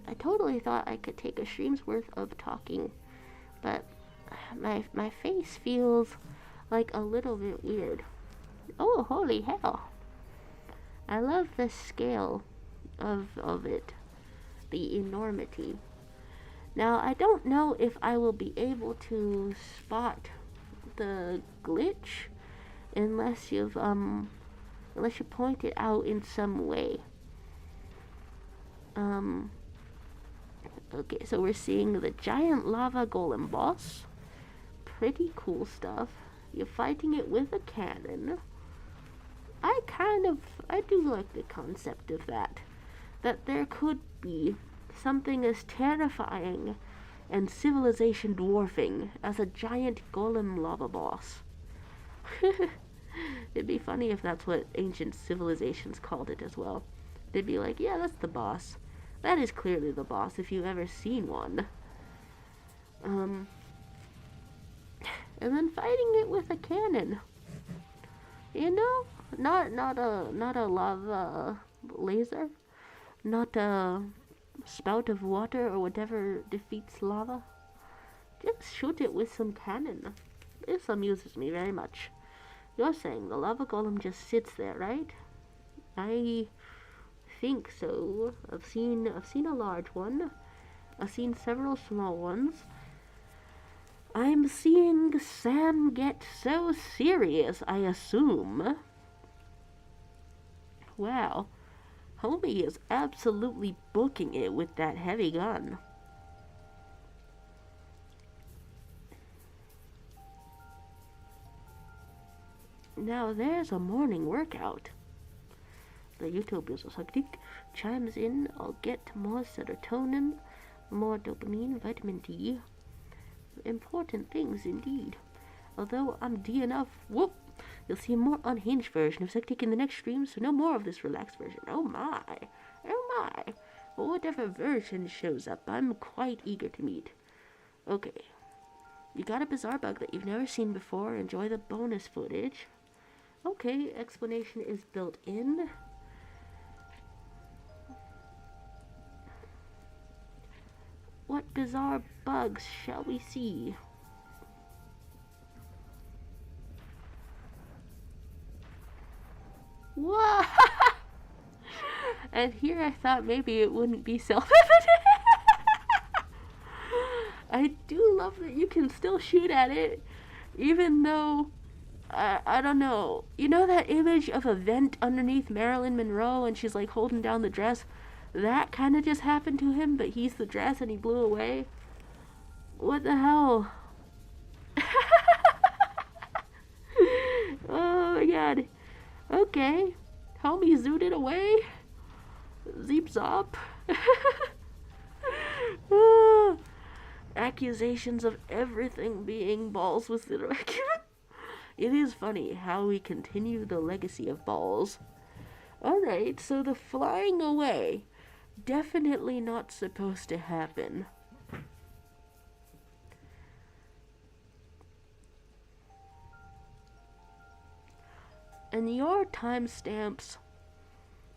I totally thought I could take a stream's worth of talking, but my face feels like a little bit weird. Oh, holy hell. I love the scale of it, the enormity. Now, I don't know if I will be able to spot the glitch unless you point it out in some way. Okay, so we're seeing the giant lava golem boss. Pretty cool stuff. You're fighting it with a cannon. I do like the concept of that. That there could be something as terrifying and civilization dwarfing as a giant golem lava boss. It'd be funny if that's what ancient civilizations called it as well. They'd be like, yeah, that's the boss. That is clearly the boss if you've ever seen one. And then fighting it with a cannon. You know? Not a lava laser. Not a spout of water or whatever defeats lava. Just shoot it with some cannon. This amuses me very much. You're saying the lava golem just sits there, right? I think so. I've seen a large one. I've seen several small ones. I'm seeing Sam get so serious, I assume. Wow. Homie is absolutely booking it with that heavy gun. Now there's a morning workout. The utopia's psychic chimes in. I'll get more serotonin, more dopamine, vitamin D. Important things indeed. Although I'm D enough, whoop! You'll see a more unhinged version of Sectic in the next stream, so no more of this relaxed version. Oh my! Oh my! Well, whatever version shows up, I'm quite eager to meet. Okay. You got a bizarre bug that you've never seen before. Enjoy the bonus footage. Okay, explanation is built in. What bizarre bugs shall we see? Whoa! And here I thought maybe it wouldn't be self-evident. I do love that you can still shoot at it, even though, I don't know. You know that image of a vent underneath Marilyn Monroe and she's like holding down the dress? That kind of just happened to him, but he's the dress and he blew away. What the hell? Oh my god. Okay. Homie zooted away. Zeep zop. Accusations of everything being balls was inaccurate. It is funny how we continue the legacy of balls. Alright, so the flying away. Definitely not supposed to happen. And your timestamps,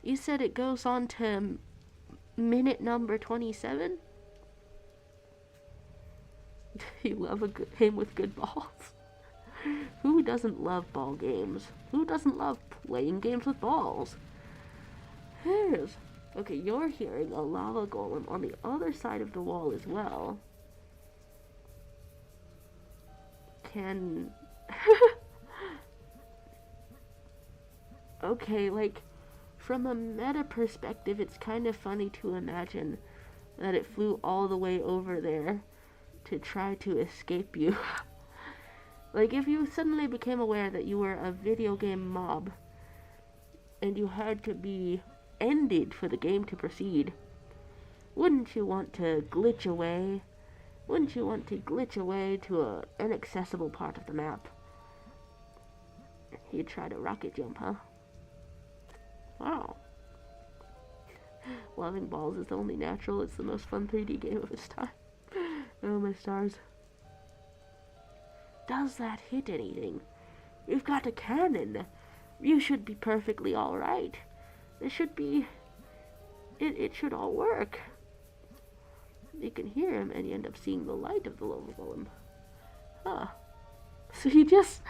you said it goes on to minute number 27? You love a good game with good balls. Who doesn't love ball games? Who doesn't love playing games with balls? Here's... Okay, you're hearing a lava golem on the other side of the wall as well. Can... Okay, like, from a meta perspective, it's kind of funny to imagine that it flew all the way over there to try to escape you. Like, if you suddenly became aware that you were a video game mob and you had to be ended for the game to proceed, wouldn't you want to glitch away? Wouldn't you want to glitch away to an inaccessible part of the map? You'd try to rocket jump, huh? Wow. Loving balls is only natural. It's the most fun 3D game of its time. Oh, my stars. Does that hit anything? You've got a cannon. You should be perfectly alright. It should be... It should all work. You can hear him and you end up seeing the light of the lava golem. Huh. So you just...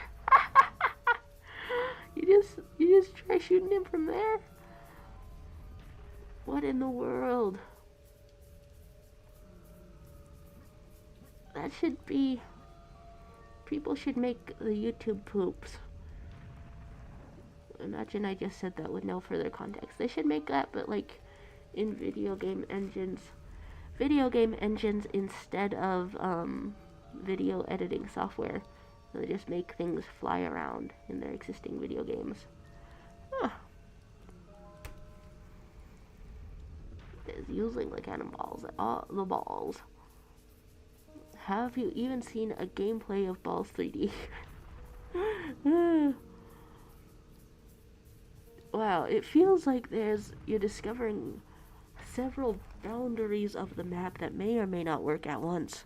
you just try shooting him from there? What in the world? That should be... People should make the YouTube poops. Imagine I just said that with no further context. They should make that, but like in video game engines. Video game engines instead of video editing software. They just make things fly around in their existing video games. Huh. Is using the cannonballs at all the balls. Have you even seen a gameplay of Balls 3D? Wow, it feels like you're discovering several boundaries of the map that may or may not work at once.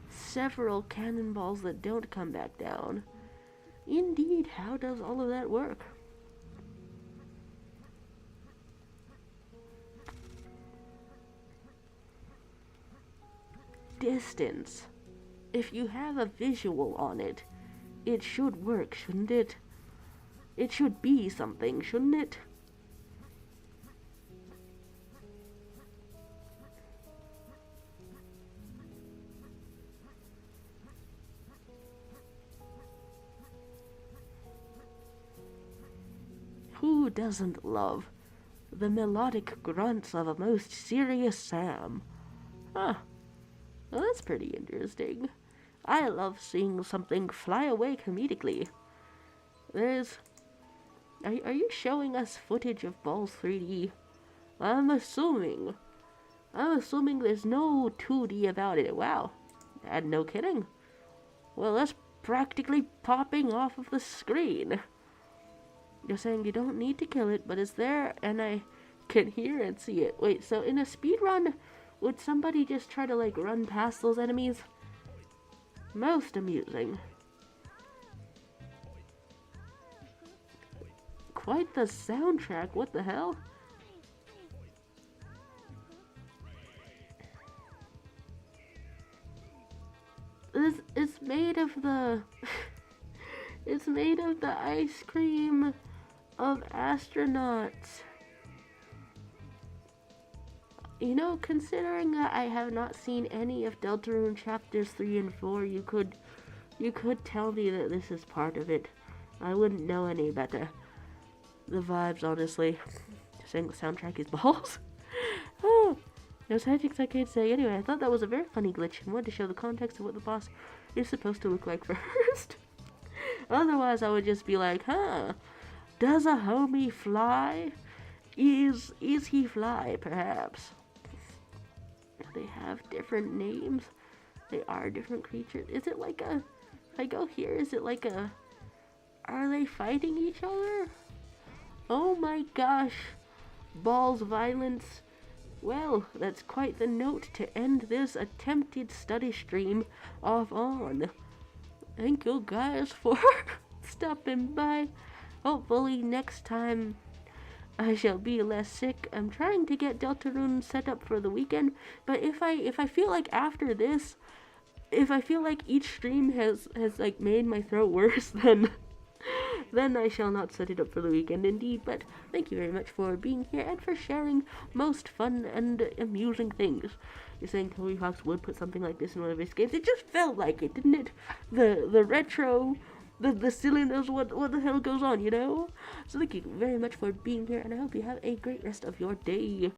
Several cannonballs that don't come back down. Indeed, how does all of that work? Distance. If you have a visual on it, it should work, shouldn't it? It should be something, shouldn't it? Who doesn't love the melodic grunts of a most serious Sam? Huh. Well, that's pretty interesting. I love seeing something fly away comedically. There's... Are you showing us footage of Balls 3D? I'm assuming. I'm assuming there's no 2D about it. Wow. And no kidding. Well, that's practically popping off of the screen. You're saying you don't need to kill it, but it's there, and I can hear and see it. Wait, so in a speed run, would somebody just try to, like, run past those enemies? Most amusing. Quite the soundtrack, what the hell? It's made of the... it's made of the ice cream of astronauts. You know, considering that I have not seen any of Deltarune chapters 3 and 4, you could tell me that this is part of it. I wouldn't know any better. The vibes, honestly. Saying the soundtrack is balls. Oh, those hijinks I can't say. Anyway, I thought that was a very funny glitch and wanted to show the context of what the boss is supposed to look like first. Otherwise, I would just be like, huh, does a homie fly? Is he fly, perhaps? They have different names. They are different creatures. Is it like a... If I go here, is it like a... Are they fighting each other? Oh my gosh. Balls violence. Well, that's quite the note to end this attempted study stream off on. Thank you guys for stopping by. Hopefully next time I shall be less sick. I'm trying to get Deltarune set up for the weekend, but if I feel like after this, if I feel like each stream has like made my throat worse, then I shall not set it up for the weekend indeed. But thank you very much for being here and for sharing most fun and amusing things. You're saying Toby Fox would put something like this in one of his games. It just felt like it, didn't it? The retro, the cylinders, what the hell goes on, you know? So thank you very much for being here, and I hope you have a great rest of your day.